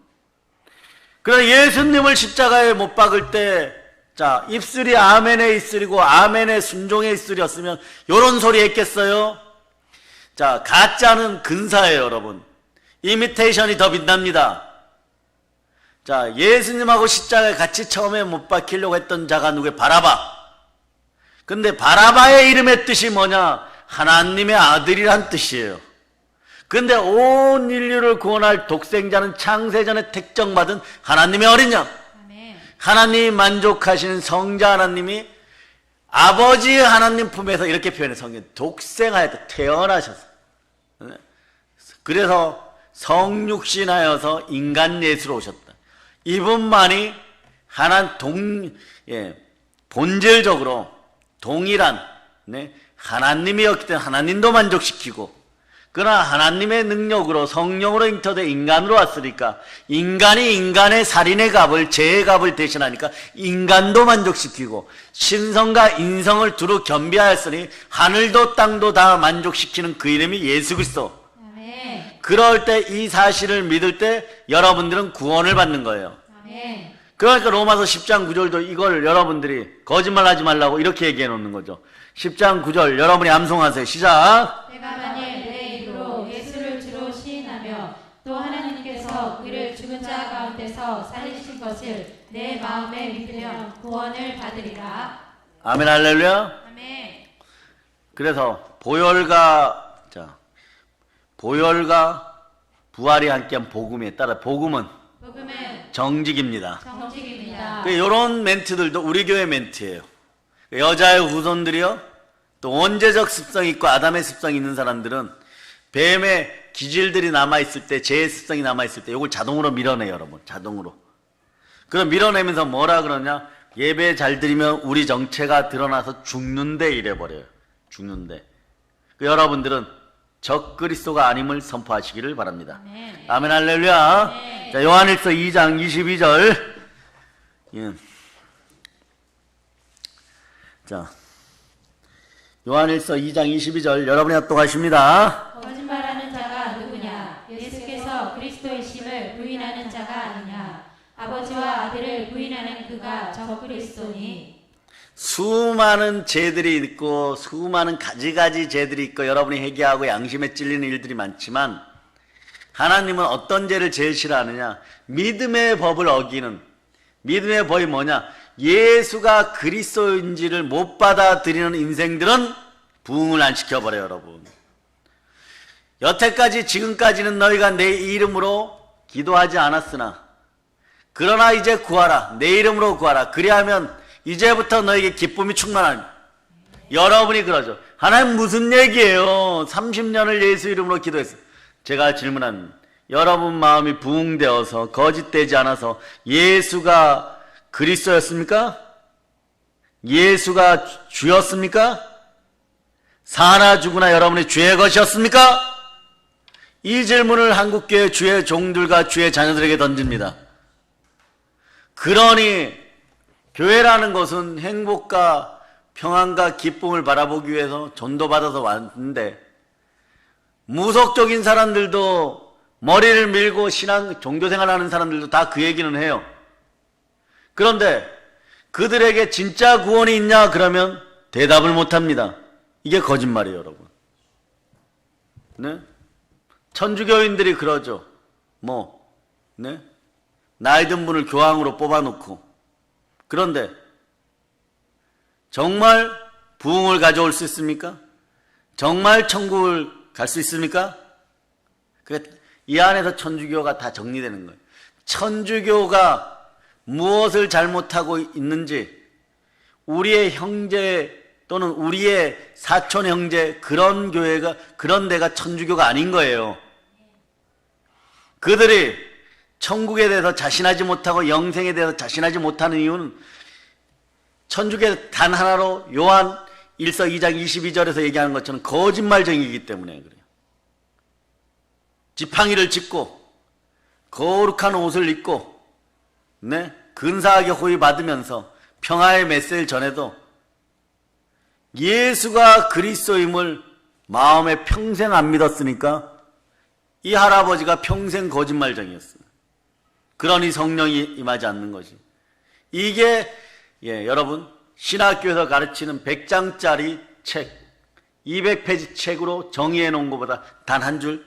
S1: 그러나 예수님을 십자가에 못 박을 때, 자, 입술이 아멘의 입술이고 아멘의 순종의 입술이었으면 요런 소리 했겠어요? 자, 가짜는 근사해요, 여러분. 이미테이션이 더 빛납니다. 자, 예수님하고 십자가에 같이 처음에 못 박히려고 했던 자가 누구예요? 바라바. 근데 바라바의 이름의 뜻이 뭐냐? 하나님의 아들이란 뜻이에요. 근데 온 인류를 구원할 독생자는 창세전에 택정받은 하나님의 어린 양.
S2: 아멘.
S1: 하나님이 만족하시는 성자 하나님이 아버지 하나님 품에서, 이렇게 표현해 성경, 독생하였다, 태어나셔서. 그래서 성육신하여서 인간 예수로 오셨다. 이분만이 본질적으로 동일한 하나님이었기 때문에 하나님도 만족시키고, 그러나 하나님의 능력으로 성령으로 잉태돼 인간으로 왔으니까 인간이 인간의 살인의 값을 죄의 값을 대신하니까 인간도 만족시키고 신성과 인성을 두루 겸비하였으니 하늘도 땅도 다 만족시키는 그 이름이 예수 그리스도.
S2: 아멘.
S1: 그럴 때 이 사실을 믿을 때 여러분들은 구원을 받는 거예요.
S2: 아멘.
S1: 그러니까 로마서 10장 9절도 이걸 여러분들이 거짓말하지 말라고 이렇게 얘기해 놓는 거죠. 10장 9절 여러분이 암송하세요. 시작.
S2: 내가 만일 내 입으로 예수를 주로 시인하며 또 하나님께서 그를 죽은 자 가운데서 살리신 것을 내 마음에 믿으면 구원을 받으리라.
S1: 아멘 할렐루야.
S2: 아멘.
S1: 그래서 보혈과 부활이 함께한 복음에 따라 복음은
S2: 복음은
S1: 정직입니다.
S2: 정직입니다.
S1: 이런 멘트들도 우리 교회 멘트예요. 여자의 후손들이요, 또 원죄적 습성이 있고 아담의 습성이 있는 사람들은 뱀의 기질들이 남아있을 때, 죄의 습성이 남아있을 때 이걸 자동으로 밀어내요. 여러분, 자동으로. 그럼 밀어내면서 뭐라 그러냐, 예배 잘 드리면 우리 정체가 드러나서 죽는데 이래버려요. 죽는데. 여러분들은 적 그리스도가 아님을 선포하시기를 바랍니다.
S2: 아멘.
S1: 아멘 할렐루야.
S2: 네.
S1: 자, 요한일서 2장 22절. 예. 자, 요한일서 2장 22절 여러분이 합독하십니다.
S2: 거짓말하는 자가 누구냐? 예수께서 그리스도이심을 부인하는 자가 아니냐? 아버지와 아들을 부인하는 그가 저 그리스도니.
S1: 수많은 죄들이 있고 수많은 가지가지 죄들이 있고 여러분이 회개하고 양심에 찔리는 일들이 많지만 하나님은 어떤 죄를 제일 싫어하느냐? 믿음의 법을 어기는, 믿음의 법이 뭐냐? 예수가 그리스도인지를 못 받아들이는 인생들은 부흥을 안 시켜버려요. 여러분, 여태까지 지금까지는 너희가 내 이름으로 기도하지 않았으나 그러나 이제 구하라, 내 이름으로 구하라. 그리하면 이제부터 너에게 기쁨이 충만하니. 여러분이 그러죠. 하나님 무슨 얘기예요? 30년을 예수 이름으로 기도했어요. 제가 질문한, 여러분 마음이 부흥되어서 거짓되지 않아서 예수가 그리스도였습니까? 예수가 주였습니까? 사나 죽으나 여러분의 죄의 것이었습니까? 이 질문을 한국교회 주의 종들과 주의 자녀들에게 던집니다. 그러니 교회라는 것은 행복과 평안과 기쁨을 바라보기 위해서 전도받아서 왔는데 무속적인 사람들도 머리를 밀고 신앙 종교생활하는 사람들도 다 그 얘기는 해요. 그런데 그들에게 진짜 구원이 있냐 그러면 대답을 못합니다. 이게 거짓말이에요. 여러분, 네? 천주교인들이 그러죠. 네? 나이 든 분을 교황으로 뽑아놓고. 그런데 정말 부흥을 가져올 수 있습니까? 정말 천국을 갈 수 있습니까? 이 안에서 천주교가 다 정리되는 거예요. 천주교가 무엇을 잘못하고 있는지, 우리의 형제 또는 우리의 사촌 형제, 그런 교회가, 그런 데가 천주교가 아닌 거예요. 그들이 천국에 대해서 자신하지 못하고 영생에 대해서 자신하지 못하는 이유는 천주교 단 하나로 요한 1서 2장 22절에서 얘기하는 것처럼 거짓말쟁이기 때문에 그래요. 지팡이를 짚고 거룩한 옷을 입고 네? 근사하게 호위받으면서 평화의 메시지를 전해도 예수가 그리스도임을 마음에 평생 안 믿었으니까 이 할아버지가 평생 거짓말쟁이였어요. 그러니 성령이 임하지 않는 것이. 이게 여러분 신학교에서 가르치는 100장짜리 책, 200페이지 책으로 정의해 놓은 것보다 단 한 줄,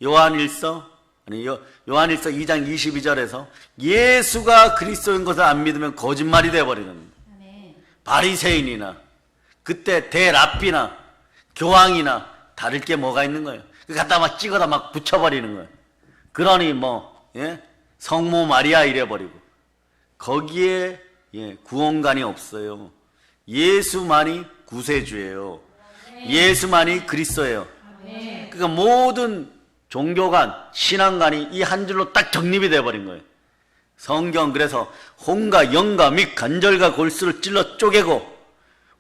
S1: 요한일서 2장 22절에서 예수가 그리스도인 것을 안 믿으면 거짓말이 되어버리는 바리새인이나 그때 대랍비나 교황이나 다를 게 뭐가 있는 거예요. 갖다 막 찍어다 막 붙여버리는 거예요. 그러니 성모 마리아 이래버리고 거기에 구원관이 없어요. 예수만이 구세주예요. 예수만이 그리스도예요. 그러니까 모든 종교관, 신앙관이 이 한 줄로 딱 정립이 되어버린 거예요. 성경 그래서 혼과 영과 및 간절과 골수를 찔러 쪼개고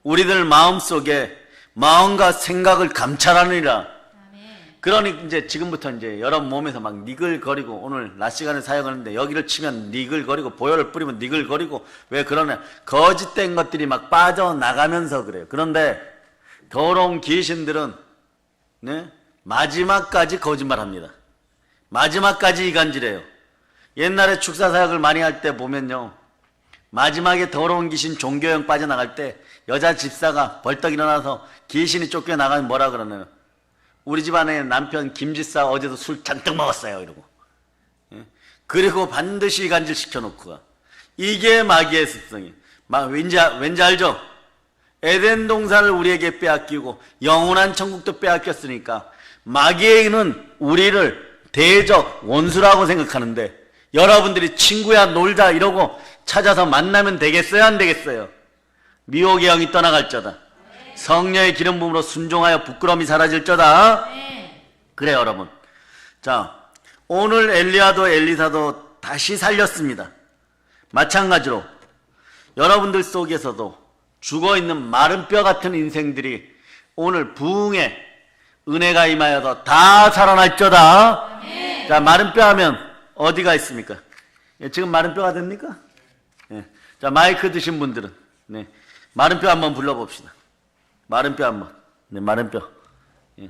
S1: 우리들 마음속에 마음과 생각을 감찰하느니라. 그러니 이제 지금부터 이제 여러분 몸에서 막 니글거리고, 오늘 낮 시간에 사역하는데 여기를 치면 니글거리고 보혈을 뿌리면 니글거리고, 왜 그러냐? 거짓된 것들이 막 빠져나가면서 그래요. 그런데 더러운 귀신들은 네? 마지막까지 거짓말합니다. 마지막까지 이간질해요. 옛날에 축사 사역을 많이 할 때 보면요, 마지막에 더러운 귀신 종교형 빠져나갈 때 여자 집사가 벌떡 일어나서 귀신이 쫓겨나가면 뭐라 그러나요? 우리 집안에 남편 김집사 어제도 술 잔뜩 먹었어요 이러고. 예? 그리고 반드시 이간질 시켜놓고 가. 이게 마귀의 습성이에요. 왠지 알죠? 에덴 동산을 우리에게 빼앗기고 영원한 천국도 빼앗겼으니까 마귀는 우리를 대적 원수라고 생각하는데, 여러분들이 친구야 놀자 이러고 찾아서 만나면 되겠어요, 안 되겠어요? 미혹의 영이 떠나갈 자다. 성령의 기름 부음으로 순종하여 부끄러움이 사라질 자다. 그래 여러분. 자, 오늘 엘리야도 엘리사도 다시 살렸습니다. 마찬가지로 여러분들 속에서도 죽어있는 마른 뼈 같은 인생들이 오늘 부흥의 은혜가 임하여서 다 살아날저다. 자, 마른 뼈 하면 어디가 있습니까? 예, 지금 마른 뼈가 됩니까? 예. 자, 마이크 드신 분들은 네, 마른 뼈 한번 불러봅시다. 마른 뼈 한번. 네, 마른 뼈. 예.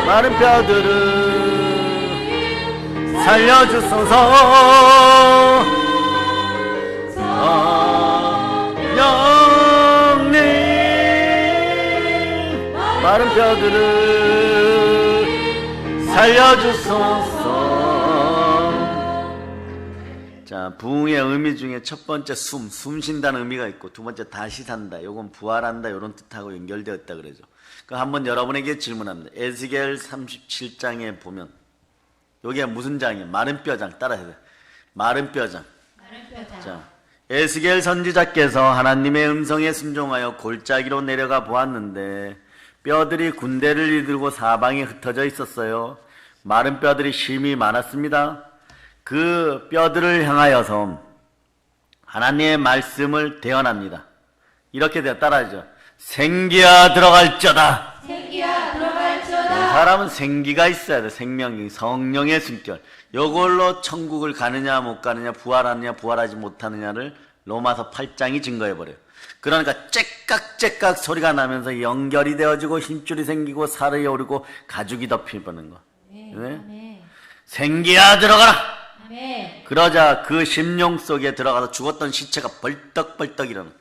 S1: 마른 뼈들을 살려주소서. 성령님 마른 뼈들을 살려주소서. 자, 부흥의 의미 중에 첫 번째 숨 쉰다는 의미가 있고, 두 번째 다시 산다, 요건 부활한다, 요런 뜻하고 연결되었다 그러죠. 한번 여러분에게 질문합니다. 에스겔 37장에 보면 여기가 무슨 장이에요? 마른 뼈장. 따라해야 돼요. 마른 뼈장. 자, 에스겔 선지자께서 하나님의 음성에 순종하여 골짜기로 내려가 보았는데 뼈들이 군대를 이들고 사방에 흩어져 있었어요. 마른 뼈들이 심히 많았습니다. 그 뼈들을 향하여서 하나님의 말씀을 대언합니다. 이렇게 따라하죠. 생기야 들어갈저다.
S2: 생기야 들어갈저다.
S1: 사람은 생기가 있어야 돼. 생명, 성령의 숨결. 요걸로 천국을 가느냐 못 가느냐, 부활하느냐 부활하지 못하느냐를 로마서 8장이 증거해버려요. 그러니까 째깍째깍 소리가 나면서 연결이 되어지고 힘줄이 생기고 살이 오르고 가죽이 덮이버는 거. 네? 생기야 들어가라.
S2: 아멘.
S1: 그러자 그 심령 속에 들어가서 죽었던 시체가 벌떡벌떡 일어나.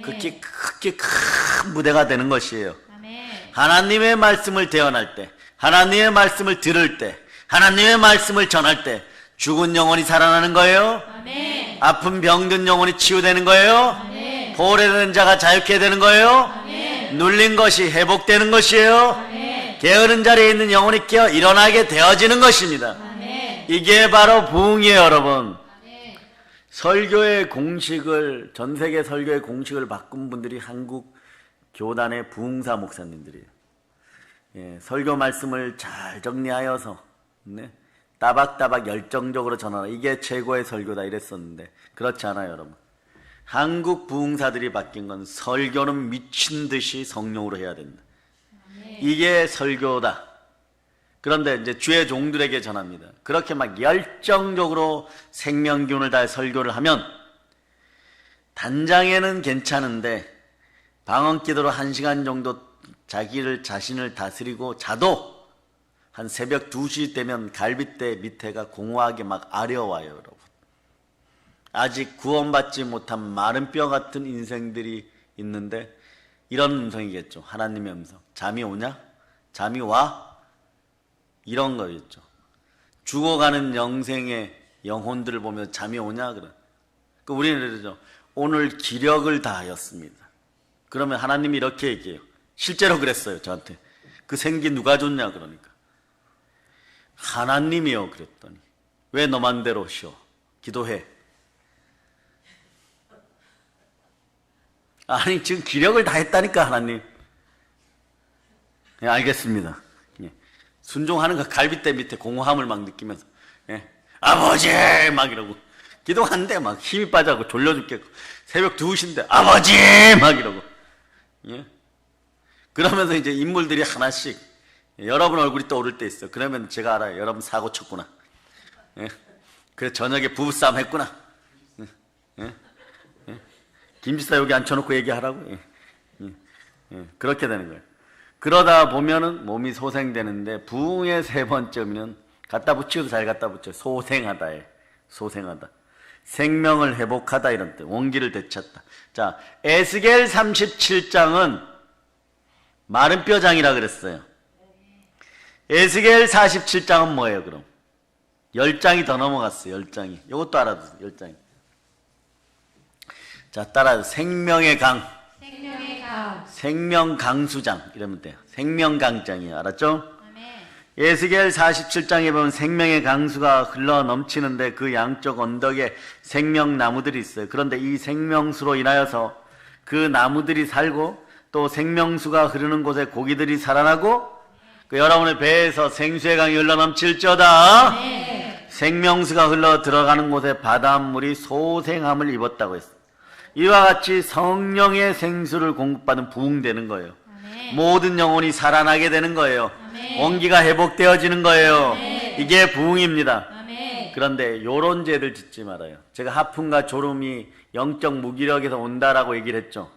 S1: 그게 큰 무대가 되는 것이에요.
S2: 아멘.
S1: 하나님의 말씀을 대언할 때, 하나님의 말씀을 들을 때, 하나님의 말씀을 전할 때 죽은 영혼이 살아나는 거예요.
S2: 아멘.
S1: 아픈 병든 영혼이 치유되는 거예요.
S2: 아멘.
S1: 포로된 자가 자유케 되는 거예요.
S2: 아멘.
S1: 눌린 것이 회복되는 것이에요.
S2: 아멘.
S1: 게으른 자리에 있는 영혼이 깨어 일어나게 되어지는 것입니다.
S2: 아멘.
S1: 이게 바로 부흥이에요, 여러분.
S2: 아멘.
S1: 설교의 공식을, 전 세계 설교의 공식을 바꾼 분들이 한국 교단의 부흥사 목사님들이에요. 예, 설교 말씀을 잘 정리하여서, 네, 따박따박 열정적으로 전하라. 이게 최고의 설교다 이랬었는데 그렇지 않아요, 여러분. 한국 부흥사들이 바뀐 건 설교는 미친 듯이 성령으로 해야 된다. 이게 설교다. 그런데 이제 주의 종들에게 전합니다. 그렇게 막 열정적으로 생명기운을 다해 설교를 하면 단장에는 괜찮은데 방언기도로 1시간 정도 자신을 다스리고 자도 한 새벽 2시 되면 갈빗대 밑에가 공허하게 막 아려와요, 여러분. 아직 구원받지 못한 마른 뼈 같은 인생들이 있는데 이런 음성이겠죠. 하나님의 음성. 잠이 오냐? 잠이 와? 이런 거겠죠. 죽어가는 영생의 영혼들을 보며 잠이 오냐? 그래. 우리는 그러죠. 오늘 기력을 다하였습니다. 그러면 하나님이 이렇게 얘기해요. 실제로 그랬어요, 저한테. 그 생기 누가 줬냐? 그러니까. 하나님이요. 그랬더니. 왜 너 맘대로 쉬어? 기도해. 아니, 지금 기력을 다했다니까, 하나님. 예, 알겠습니다. 예. 순종하는 거 갈빗대 밑에 공허함을 막 느끼면서, 예. 아버지! 막 이러고. 기도하는데 막 힘이 빠져고 졸려 죽겠고. 새벽 2시인데, 아버지! 막 이러고. 예. 그러면서 이제 인물들이 하나씩, 여러분 얼굴이 떠오를 때 있어. 그러면 제가 알아요. 여러분 사고 쳤구나. 예. 그래서 저녁에 부부싸움 했구나. 예. 예. 김지사 여기 앉혀놓고 얘기하라고. 예. 예. 예. 그렇게 되는 거예요. 그러다 보면은 몸이 소생되는데 부흥의 3번째는 갖다 붙이고도 잘 갖다 붙여요. 소생하다에. 소생하다. 생명을 회복하다 이런 뜻. 원기를 되찾다. 자, 에스겔 37장은 마른 뼈장이라 그랬어요. 에스겔 47장은 뭐예요, 그럼? 10장이 더 넘어갔어요, 10장이. 이것도 알아두세요, 10장이. 자, 따라서 생명의 강.
S2: 생명의 강.
S1: 생명강수장. 이러면 돼요. 생명강장이에요. 알았죠?
S2: 아멘.
S1: 에스겔 47장에 보면 생명의 강수가 흘러 넘치는데 그 양쪽 언덕에 생명나무들이 있어요. 그런데 이 생명수로 인하여서 그 나무들이 살고 또 생명수가 흐르는 곳에 고기들이 살아나고 그 여러분의 배에서 생수의 강이 흘러 넘칠지어다.
S2: 아멘.
S1: 생명수가 흘러 들어가는 곳에 바닷물이 소생함을 입었다고 했어요. 이와 같이 성령의 생수를 공급받은 부흥되는 거예요.
S2: 아멘.
S1: 모든 영혼이 살아나게 되는 거예요.
S2: 아멘.
S1: 원기가 회복되어지는 거예요.
S2: 아멘.
S1: 이게 부흥입니다.
S2: 아멘.
S1: 그런데 요런 죄들 짓지 말아요. 제가 하품과 졸음이 영적 무기력에서 온다라고 얘기를 했죠.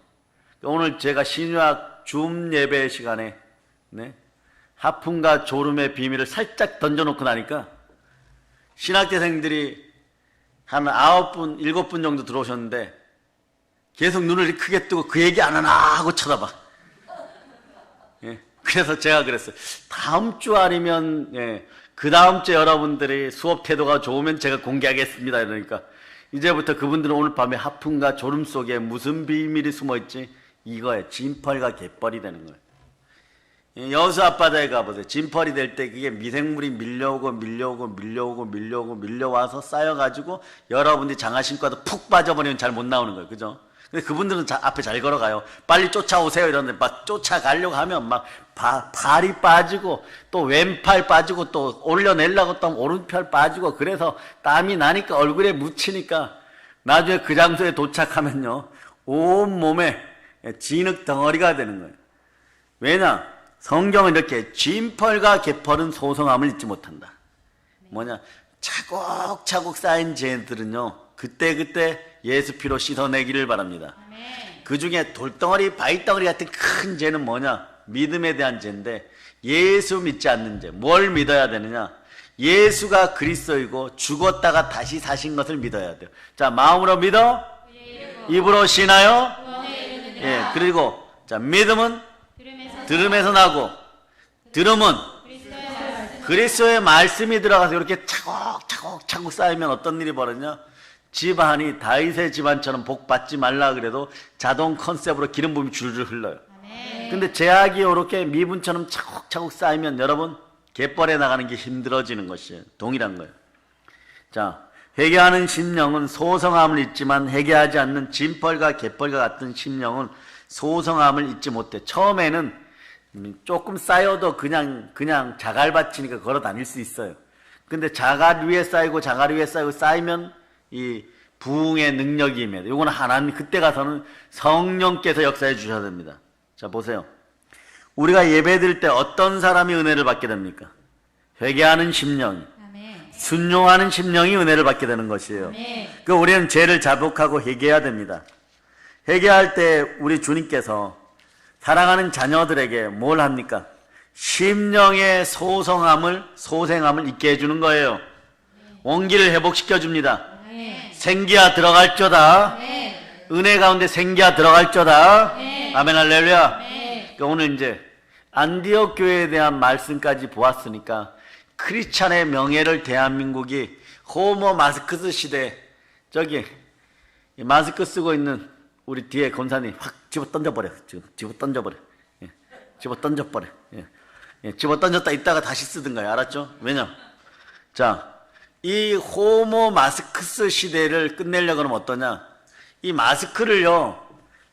S1: 오늘 제가 신유학 줌 예배 시간에 네? 하품과 졸음의 비밀을 살짝 던져놓고 나니까 신학대생들이 한 9분, 7분 정도 들어오셨는데 계속 눈을 크게 뜨고 그 얘기 안 하나 하고 쳐다봐. 예. 그래서 제가 그랬어요. 다음 주 아니면 예, 그 다음 주에 여러분들이 수업 태도가 좋으면 제가 공개하겠습니다. 이러니까 이제부터 그분들은 오늘 밤에 하품과 졸음 속에 무슨 비밀이 숨어있지? 이거에 진펄과 갯벌이 되는 거예요. 예, 여수 앞바다에 가보세요. 진펄이 될 때 그게 미생물이 밀려와서 쌓여가지고 여러분들이 장화 신고도 푹 빠져버리면 잘 못 나오는 거예요. 그죠? 근데 그분들은 앞에 잘 걸어가요. 빨리 쫓아오세요. 이러는데 막 쫓아가려고 하면 막 발이 빠지고 또 왼팔 빠지고 또 올려내려고 또 오른팔 빠지고 그래서 땀이 나니까 얼굴에 묻히니까 나중에 그 장소에 도착하면요. 온몸에 진흙 덩어리가 되는 거예요. 왜냐? 성경은 이렇게 진펄과 갯벌은 소성함을 잊지 못한다. 뭐냐? 차곡차곡 쌓인 죄들은요. 그때그때 예수 피로 씻어내기를 바랍니다.
S2: 아멘.
S1: 그 중에 돌덩어리, 바위덩어리 같은 큰 죄는 뭐냐? 믿음에 대한 죄인데 예수 믿지 않는 죄. 뭘 믿어야 되느냐? 예수가 그리스도이고 죽었다가 다시 사신 것을 믿어야 돼요. 자, 마음으로 믿어, 입으로 쉬나요? 예, 그리고 자, 믿음은 들음에서 나고, 들음은 그리스도의 말씀이 들어가서 이렇게 차곡차곡 쌓이면 어떤 일이 벌어지냐? 집안이 다윗의 집안처럼 복 받지 말라 그래도 자동 컨셉으로 기름 부음이 줄줄 흘러요. 근데 제약이 이렇게 미분처럼 차곡차곡 쌓이면 여러분 갯벌에 나가는 게 힘들어지는 것이에요. 동일한 거예요. 자, 회개하는 심령은 소성함을 잊지만 회개하지 않는 진펄과 갯벌과 같은 심령은 소성함을 잊지 못해. 처음에는 조금 쌓여도 그냥 자갈밭이니까 걸어 다닐 수 있어요. 근데 자갈 위에 쌓이고 자갈 위에 쌓이고 쌓이면 이 부흥의 능력이 임해요. 이거는 하나님 그때 가서는 성령께서 역사해 주셔야 됩니다. 자, 보세요. 우리가 예배드릴 때 어떤 사람이 은혜를 받게 됩니까? 회개하는 심령이, 순종하는 심령이 은혜를 받게 되는 것이에요. 그 우리는 죄를 자복하고 회개해야 됩니다. 회개할 때 우리 주님께서 사랑하는 자녀들에게 뭘 합니까? 심령의 소생함을 잊게 해주는 거예요. 원기를 회복시켜 줍니다. 생기야 들어갈저다. 은혜 가운데 생기야 들어갈저다. 아멘 할렐루야. 그러니까 오늘 이제 안디옥 교회에 대한 말씀까지 보았으니까 크리스찬의 명예를 대한민국이 호모 마스크스 시대, 저기 마스크 쓰고 있는 우리 뒤에 권사님 확 집어 던져버려. 지금 집어 던져버려. 예. 집어 던져버려. 예. 예. 집어 던졌다 이따가 다시 쓰든가요. 알았죠? 왜냐? 자, 이 호모 마스크스 시대를 끝내려고 하면 어떠냐? 이 마스크를요,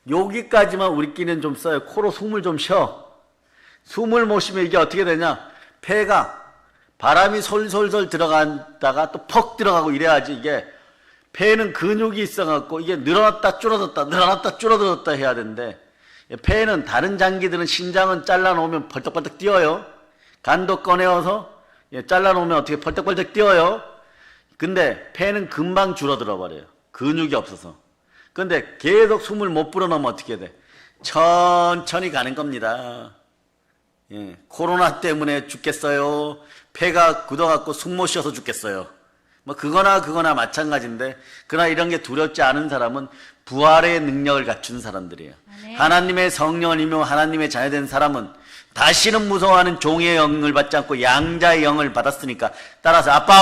S1: 여기까지만 우리끼리는 좀 써요. 코로 숨을 좀 쉬어. 숨을 못 쉬면 이게 어떻게 되냐? 폐가 바람이 솔솔솔 들어간다가 또 퍽 들어가고 이래야지. 이게 폐에는 근육이 있어갖고 이게 늘어났다 줄어들었다 해야 되는데, 폐에는 다른 장기들은 신장은 잘라놓으면 벌떡벌떡 뛰어요. 간도 꺼내어서 잘라놓으면 어떻게 벌떡벌떡 뛰어요. 근데 폐는 금방 줄어들어 버려요. 근육이 없어서. 근데 계속 숨을 못 불어넣으면 어떻게 돼? 천천히 가는 겁니다. 예, 코로나 때문에 죽겠어요. 폐가 굳어갖고 숨 못 쉬어서 죽겠어요. 뭐 그거나 마찬가지인데, 그러나 이런 게 두렵지 않은 사람은 부활의 능력을 갖춘 사람들이에요. 하나님의 성령이며 하나님의 자녀된 사람은 다시는 무서워하는 종의 영을 받지 않고 양자의 영을 받았으니까, 따라서 아빠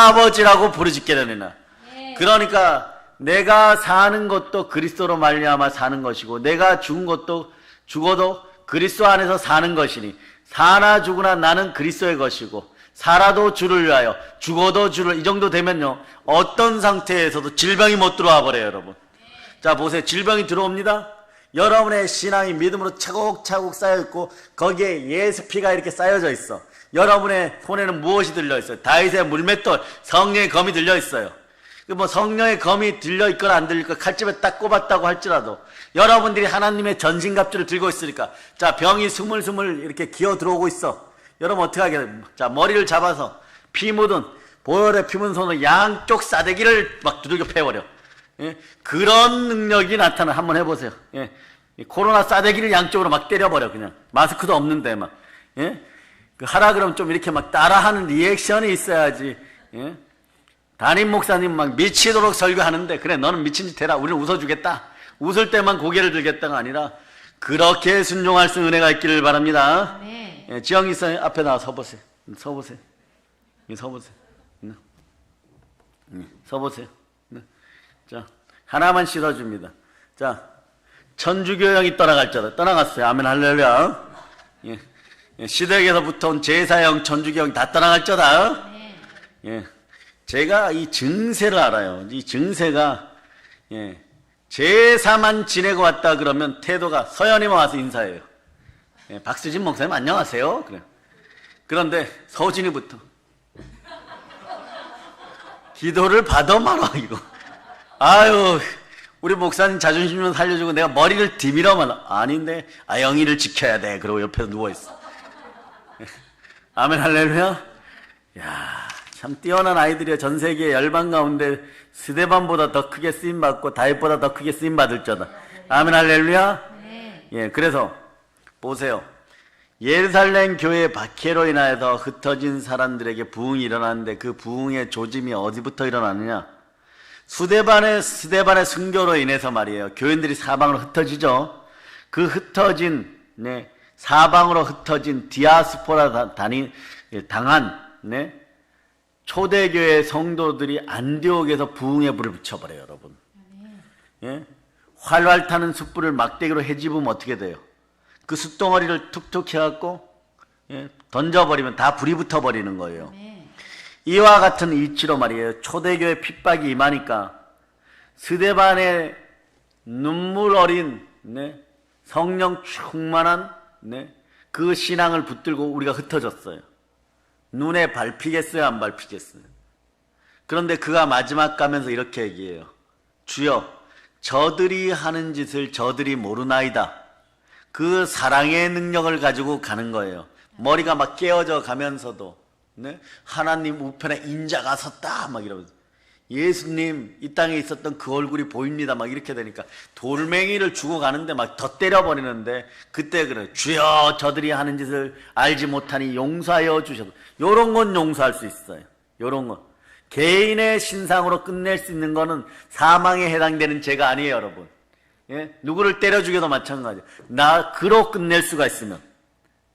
S1: 아버지라고 부르짖게 되느냐. 그러니까 내가 사는 것도 그리스도로 말미암아 사는 것이고, 내가 죽은 것도 죽어도 그리스도 안에서 사는 것이니, 사나 죽으나 나는 그리스도의 것이고, 살아도 주를 위하여 죽어도 주를, 이 정도 되면요 어떤 상태에서도 질병이 못 들어와 버려요. 여러분, 자 보세요. 질병이 들어옵니다. 여러분의 신앙이 믿음으로 차곡차곡 쌓여있고 거기에 예수 피가 이렇게 쌓여져 있어. 여러분의 손에는 무엇이 들려있어요? 다윗의 물맷돌, 성령의 검이 들려있어요. 뭐 성령의 검이 들려있거나 안 들릴거나 칼집에 딱 꼽았다고 할지라도 여러분들이 하나님의 전신갑주를 들고 있으니까, 자 병이 스물스물 이렇게 기어 들어오고 있어. 여러분 어떻게 하게 돼? 자, 머리를 잡아서 피 묻은, 보혈에 피 묻은 손으로 양쪽 싸대기를 막 두들겨 패버려. 예? 그런 능력이 나타나. 한번 해보세요. 예? 코로나 싸대기를 양쪽으로 막 때려버려. 그냥 마스크도 없는데 막. 예? 그 하라 그러면 좀 이렇게 막 따라하는 리액션이 있어야지. 예? 담임 목사님 막 미치도록 설교하는데, 그래 너는 미친 짓 해라, 우리는 웃어주겠다, 웃을 때만 고개를 들겠다가 아니라 그렇게 순종할 수 있는 은혜가 있기를 바랍니다. 예, 지영이 선 앞에 나와 서보세요. 서보세요. 서보세요. 서보세요. 자, 하나만 씻어줍니다. 자, 천주교형이 떠나갈지어다. 떠나갔어요. 아멘 할렐루야. 예, 시댁에서부터 온 제사형, 천주교형 다 떠나갈지어다. 예, 제가 이 증세를 알아요. 이 증세가, 예, 제사만 지내고 왔다 그러면 태도가 서연이만 와서 인사해요. 예, 박수진 목사님 안녕하세요. 그래. 그런데 서진이부터 기도를 받아 말아 이거. 아유, 우리 목사님 자존심 좀 살려주고 내가 머리를 디밀어만. 아닌데, 영의를 지켜야 돼. 그러고 옆에서 누워있어. 아멘 할렐루야. 야, 참 뛰어난 아이들이야. 전 세계 열방 가운데 스데반보다 더 크게 쓰임받고 다윗보다 더 크게 쓰임받을 자다. 아멘 할렐루야. 예, 그래서 보세요. 예루살렘 교회 박해로 인하여서 흩어진 사람들에게 부흥이 일어나는데 그 부흥의 조짐이 어디부터 일어나느냐? 스데반의 순교로 인해서 말이에요. 교인들이 사방으로 흩어지죠. 그 흩어진, 사방으로 흩어진 디아스포라 당한, 초대교회 성도들이 안디옥에서 부흥의 불을 붙여버려요, 여러분. 예? 활활 타는 숯불을 막대기로 헤집으면 어떻게 돼요? 그 숯덩어리를 툭툭 해갖고 던져버리면 다 불이 붙어버리는 거예요. 이와 같은 이치로 말이에요. 초대교회 핍박이 임하니까 스데반의 눈물 어린 성령 충만한 그 신앙을 붙들고 우리가 흩어졌어요. 눈에 밟히겠어요? 안 밟히겠어요? 그런데 그가 마지막 가면서 이렇게 얘기해요. 주여, 저들이 하는 짓을 저들이 모르나이다. 그 사랑의 능력을 가지고 가는 거예요. 머리가 막 깨어져 가면서도 하나님 우편에 인자가 섰다 막 이러면서 예수님 이 땅에 있었던 그 얼굴이 보입니다 막 이렇게 되니까 돌멩이를 주고 가는데 막 더 때려버리는데 그때 그래 주여 저들이 하는 짓을 알지 못하니 용서하여 주셔도 요런 건 용서할 수 있어요. 요런 건 개인의 신상으로 끝낼 수 있는 거는 사망에 해당되는 죄가 아니에요, 여러분. 예? 누구를 때려 죽여도 마찬가지예요. 그로 끝낼 수가 있으면.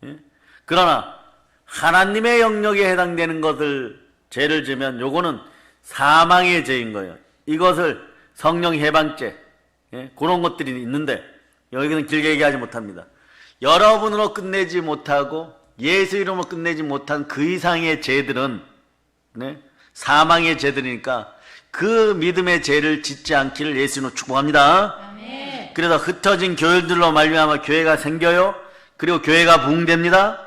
S1: 예? 그러나 하나님의 영역에 해당되는 것을 죄를 지면 요거는 사망의 죄인 거예요. 이것을 성령 해방죄, 그런 것들이 있는데 여기는 길게 얘기하지 못합니다. 여러분으로 끝내지 못하고 예수 이름으로 끝내지 못한 그 이상의 죄들은 사망의 죄들이니까 그 믿음의 죄를 짓지 않기를 예수님으로 축복합니다.
S2: 아멘.
S1: 그래서 흩어진 교회들로 말미암아 교회가 생겨요. 그리고 교회가 부흥됩니다.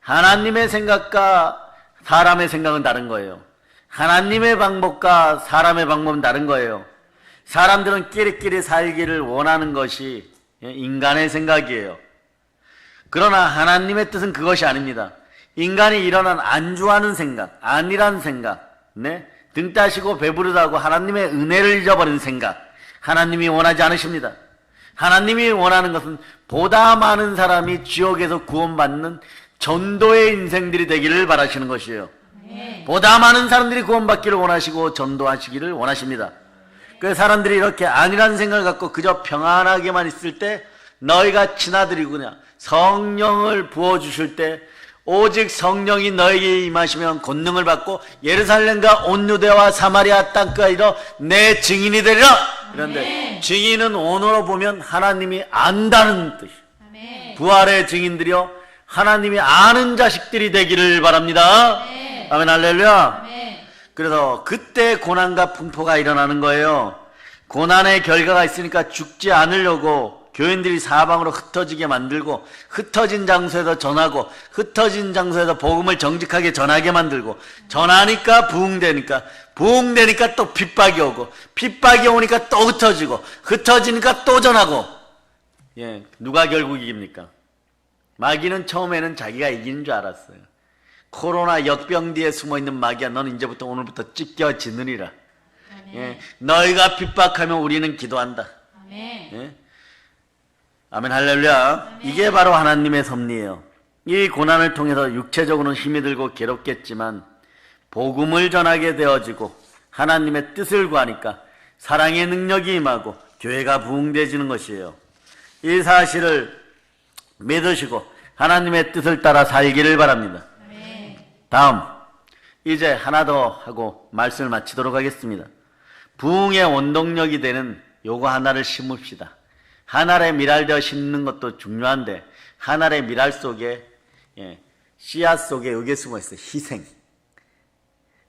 S1: 하나님의 생각과 사람의 생각은 다른 거예요. 하나님의 방법과 사람의 방법은 다른 거예요. 사람들은 끼리끼리 살기를 원하는 것이 인간의 생각이에요. 그러나 하나님의 뜻은 그것이 아닙니다. 인간이 일어난 안주하는 생각, 안일한 생각, 등 따시고 배부르다고 하나님의 은혜를 잊어버린 생각, 하나님이 원하지 않으십니다. 하나님이 원하는 것은 보다 많은 사람이 지옥에서 구원받는 전도의 인생들이 되기를 바라시는 것이에요. 보다 많은 사람들이 구원받기를 원하시고 전도하시기를 원하십니다. 그 사람들이 이렇게 안일한 생각을 갖고 그저 평안하게만 있을 때 너희가 친아들이구나. 성령을 부어주실 때 오직 성령이 너에게 임하시면 권능을 받고 예루살렘과 온 유대와 사마리아 땅까지 이르러 내 증인이 되리라. 그런데 증인은 언어로 보면 하나님이 안다는 뜻이에요. 부활의 증인들이요 하나님이 아는 자식들이 되기를 바랍니다. 아멘 할렐루야. 그래서 그때 고난과 풍포가 일어나는 거예요. 고난의 결과가 있으니까 죽지 않으려고 교인들이 사방으로 흩어지게 만들고 흩어진 장소에서 전하고 흩어진 장소에서 복음을 정직하게 전하게 만들고 전하니까 부흥되니까 또 핍박이 오고 핍박이 오니까 또 흩어지고 흩어지니까 또 전하고 누가 결국 이깁니까? 마귀는 처음에는 자기가 이기는 줄 알았어요. 코로나 역병 뒤에 숨어있는 마귀야 너는 이제부터 오늘부터 찢겨지느니라. 너희가 핍박하면 우리는 기도한다. 아멘 할렐루야. 이게 바로 하나님의 섭리예요. 이 고난을 통해서 육체적으로는 힘이 들고 괴롭겠지만 복음을 전하게 되어지고 하나님의 뜻을 구하니까 사랑의 능력이 임하고 교회가 부흥되어지는 것이에요. 이 사실을 믿으시고 하나님의 뜻을 따라 살기를 바랍니다. 다음 이제 하나 더 하고 말씀을 마치도록 하겠습니다. 부흥의 원동력이 되는 요거 하나를 심읍시다. 한 알에 밀알되어 심는 것도 중요한데 한 알의 밀알 속에 씨앗 속에 여기에 숨어 있어요. 희생.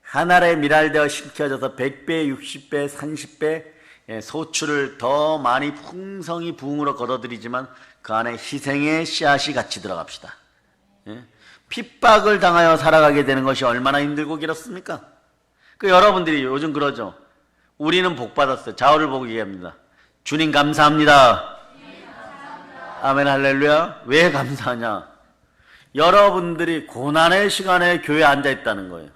S1: 한 알에 밀알되어 심겨져서 100배, 60배, 30배 소출을 더 많이 풍성히 부흥으로 걸어들이지만 그 안에 희생의 씨앗이 같이 들어갑시다. 핍박을 당하여 살아가게 되는 것이 얼마나 힘들고 괴롭습니까? 여러분들이 요즘 그러죠. 우리는 복 받았어요. 좌우를 보고 얘기합니다. 주님 감사합니다. 아멘 할렐루야. 왜 감사하냐? 여러분들이 고난의 시간에 교회에 앉아 있다는 거예요.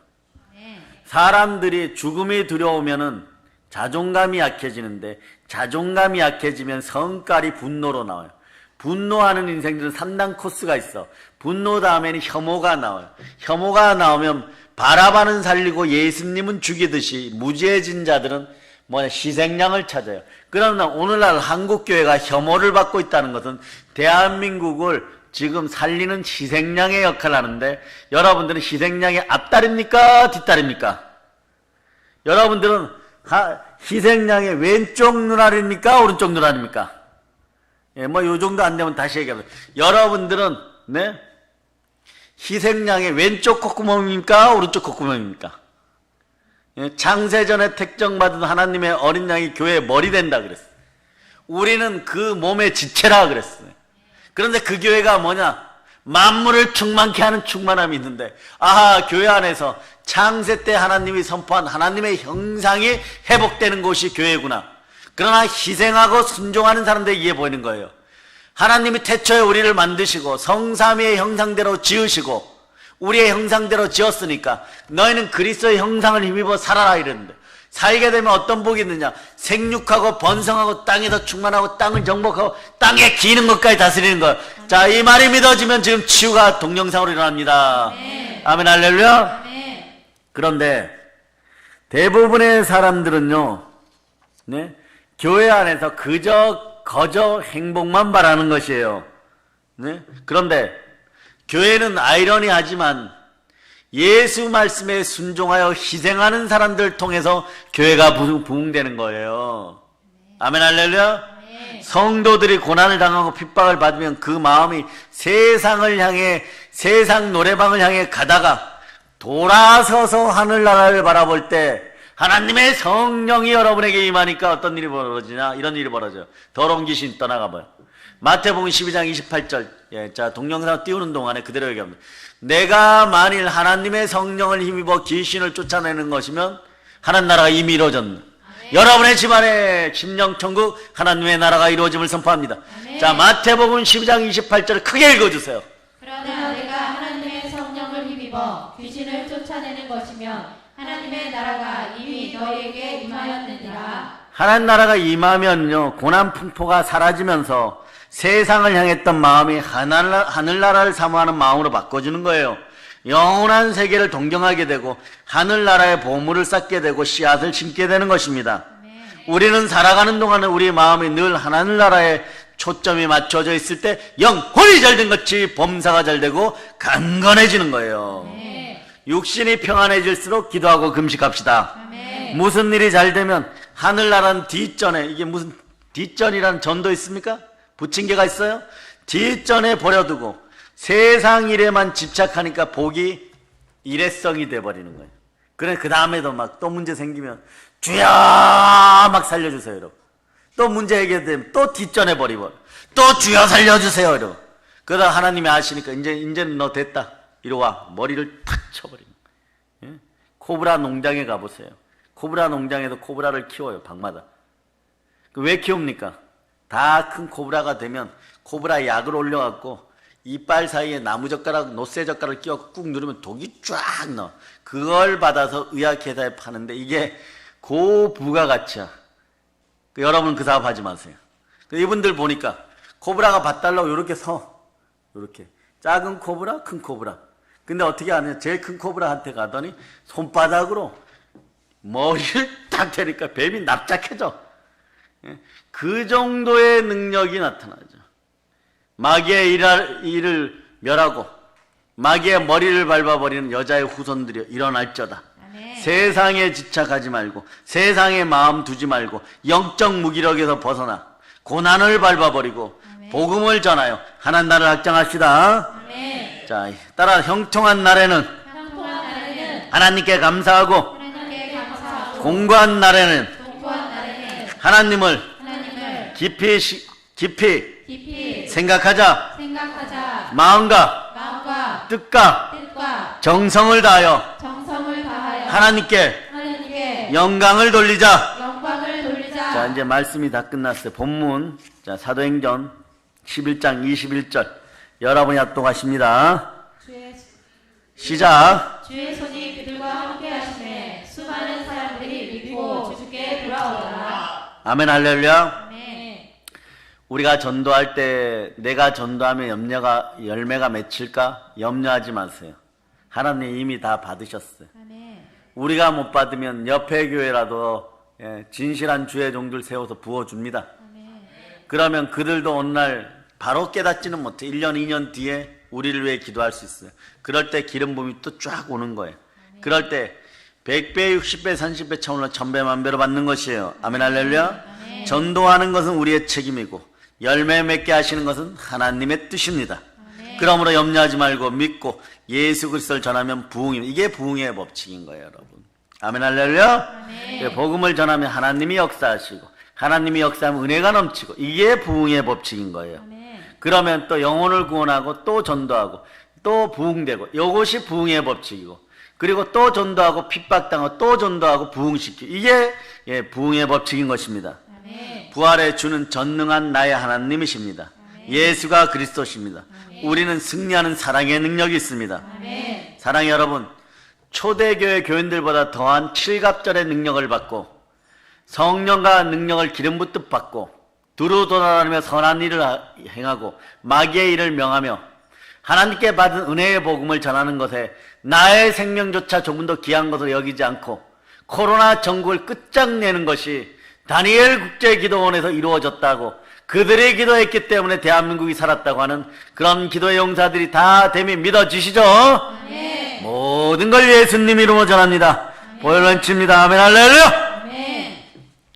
S1: 사람들이 죽음이 두려우면은 자존감이 약해지는데 자존감이 약해지면 성깔이 분노로 나와요. 분노하는 인생들은 3단 코스가 있어. 분노 다음에는 혐오가 나와요. 혐오가 나오면 바라바는 살리고 예수님은 죽이듯이 무지해진 자들은 뭐냐, 희생양을 찾아요. 그러나 오늘날 한국교회가 혐오를 받고 있다는 것은 대한민국을 지금 살리는 희생양의 역할을 하는데, 여러분들은 희생양의 앞다리입니까? 뒷다리입니까? 여러분들은 희생양의 왼쪽 눈알입니까? 오른쪽 눈알입니까? 예, 뭐 요 정도 안 되면 다시 얘기합니다. 여러분들은 네? 희생양의 왼쪽 콧구멍입니까? 오른쪽 콧구멍입니까? 예, 창세전에 택정받은 하나님의 어린 양이 교회의 머리 된다 그랬어요. 우리는 그 몸의 지체라 그랬어요. 그런데 그 교회가 뭐냐? 만물을 충만케 하는 충만함이 있는데, 아하, 교회 안에서 창세 때 하나님이 선포한 하나님의 형상이 회복되는 곳이 교회구나. 그러나 희생하고 순종하는 사람들이 이게 보이는 거예요. 하나님이 태초에 우리를 만드시고 성삼위의 형상대로 지으시고 우리의 형상대로 지었으니까 너희는 그리스도의 형상을 힘입어 살아라 이랬는데, 살게 되면 어떤 복이 있느냐? 생육하고 번성하고 땅에서 충만하고 땅을 정복하고 땅에 기는 것까지 다스리는 거예요. 자, 이 말이 믿어지면 지금 치유가 동영상으로 일어납니다. 아멘, 할렐루야. 그런데 대부분의 사람들은요, 네? 교회 안에서 거저 행복만 바라는 것이에요. 네? 그런데 교회는 아이러니하지만 예수 말씀에 순종하여 희생하는 사람들을 통해서 교회가 부흥되는 거예요. 아멘, 할렐루야. 성도들이 고난을 당하고 핍박을 받으면 그 마음이 세상을 향해, 세상 노래방을 향해 가다가 돌아서서 하늘나라를 바라볼 때 하나님의 성령이 여러분에게 임하니까 어떤 일이 벌어지냐? 이런 일이 벌어져요. 더러운 귀신 떠나가봐요. 마태복음 12장 28절. 예, 자, 동영상 띄우는 동안에 그대로 얘기합니다. 내가 만일 하나님의 성령을 힘입어 귀신을 쫓아내는 것이면 하나님 나라가 이미 이루어졌네. 여러분의 집안에 심령천국 하나님의 나라가 이루어짐을 선포합니다. 아멘. 자, 마태복음 12장 28절을 크게 읽어주세요.
S2: 그러나 내가 하나님의 성령을 힘입어 귀신을 쫓아내는 것이면 하나님의 나라가 이미 너희에게 임하였느니라.
S1: 하나님 나라가 임하면요, 고난 풍포가 사라지면서 세상을 향했던 마음이 하늘나라를 사모하는 마음으로 바꿔주는 거예요. 영원한 세계를 동경하게 되고 하늘나라의 보물을 쌓게 되고 씨앗을 심게 되는 것입니다. 우리는 살아가는 동안에 우리 마음이 늘 하늘나라에 초점이 맞춰져 있을 때 영혼이 잘된 것이 범사가 잘되고 강건해지는 거예요. 육신이 평안해질수록 기도하고 금식합시다. 무슨 일이 잘되면 하늘나라는 뒷전에, 이게 무슨 뒷전이라는 전도 있습니까? 부침개가 있어요? 뒷전에 버려두고 세상 일에만 집착하니까 복이 일회성이 돼버리는 거예요. 그래, 그 다음에도 막 또 문제 생기면 주여 막 살려주세요 여러분. 또 문제 해결되면 또 뒷전에 버리고 또 주여 살려주세요 여러분. 그러다 하나님이 아시니까 이제는 너 됐다 이리 와, 머리를 탁 쳐버립니다. 예? 코브라 농장에 가보세요. 코브라 농장에도 코브라를 키워요, 방마다. 왜 키웁니까? 다 큰 코브라가 되면 코브라 약을 올려갖고 이빨 사이에 나무젓가락, 노쇠젓가락을 끼워서 꾹 누르면 독이 쫙 나와. 그걸 받아서 의학회사에 파는데 이게 고부가가치야. 여러분 그 사업 하지 마세요. 이분들 보니까 코브라가 봐달라고 이렇게 서. 이렇게. 작은 코브라, 큰 코브라. 근데 어떻게 하냐? 제일 큰 코브라한테 가더니 손바닥으로 머리를 탁 때리니까 뱀이 납작해져. 그 정도의 능력이 나타나죠. 마귀의 일을 멸하고 마귀의 머리를 밟아버리는 여자의 후손들이 일어날저다. 아멘. 세상에 집착하지 말고 세상에 마음 두지 말고 영적 무기력에서 벗어나 고난을 밟아버리고 아멘. 복음을 전하여 하나님 나라를 확장합시다. 아멘. 자, 따라 형통한 날에는 하나님께 감사하고 공고한 날에는 하나님을 깊이 생각하자. 마음과 뜻과 정성을 다하여 하나님께 영광을 돌리자. 자, 이제 말씀이 다 끝났어요. 본문, 자, 사도행전 11장 21절 여러분이 합독하십니다. 시작.
S2: 주의 손이 그들과 함께 하시매 수많은 사람들이 믿고 주께 돌아오더라.
S1: 아멘, 할렐루야. 우리가 전도할 때 내가 전도하면 열매가 맺힐까? 염려하지 마세요. 하나님 이미 다 받으셨어요.
S2: 아멘.
S1: 우리가 못 받으면 옆에 교회라도 진실한 주의 종들 세워서 부어줍니다.
S2: 아멘.
S1: 그러면 그들도 어느 날 바로 깨닫지는 못해. 1년, 2년 뒤에 우리를 위해 기도할 수 있어요. 그럴 때 기름 부음이 또 쫙 오는 거예요. 그럴 때 100배, 60배, 30배 차올라 1000배, 만배로 받는 것이에요. 아멘, 할렐루야.
S2: 아멘.
S1: 전도하는 것은 우리의 책임이고 열매 맺게 하시는 것은 하나님의 뜻입니다.
S2: 아멘.
S1: 그러므로 염려하지 말고 믿고 예수 그리스도를 전하면 부흥입니다. 이게 부흥의 법칙인 거예요, 여러분. 아멘, 할렐루야.
S2: 아멘.
S1: 복음을 전하면 하나님이 역사하시고 하나님이 역사하면 은혜가 넘치고 이게 부흥의 법칙인 거예요.
S2: 아멘.
S1: 그러면 또 영혼을 구원하고 또 전도하고 또 부흥되고 이것이 부흥의 법칙이고 그리고 또 전도하고 핍박당하고 또 전도하고 부흥시키고 이게 부흥의 법칙인 것입니다.
S2: 아멘.
S1: 부활의 주는 전능한 나의 하나님이십니다. 예수가 그리스도십니다. 우리는 승리하는 사랑의 능력이 있습니다.
S2: 아멘.
S1: 사랑의 여러분, 초대교회 교인들보다 더한 칠갑절의 능력을 받고 성령과 능력을 기름 붓듯 받고 두루 돌아다니며 선한 일을 행하고 마귀의 일을 명하며 하나님께 받은 은혜의 복음을 전하는 것에 나의 생명조차 조금 더 귀한 것으로 여기지 않고 코로나 전국을 끝장내는 것이 다니엘 국제기도원에서 이루어졌다고 그들이 기도했기 때문에 대한민국이 살았다고 하는 그런 기도의 용사들이 다 됨이 믿어지시죠?
S2: 아멘.
S1: 모든 걸 예수님 이름으로 전합니다. 보혈 런치입니다. 아멘, 할렐루야.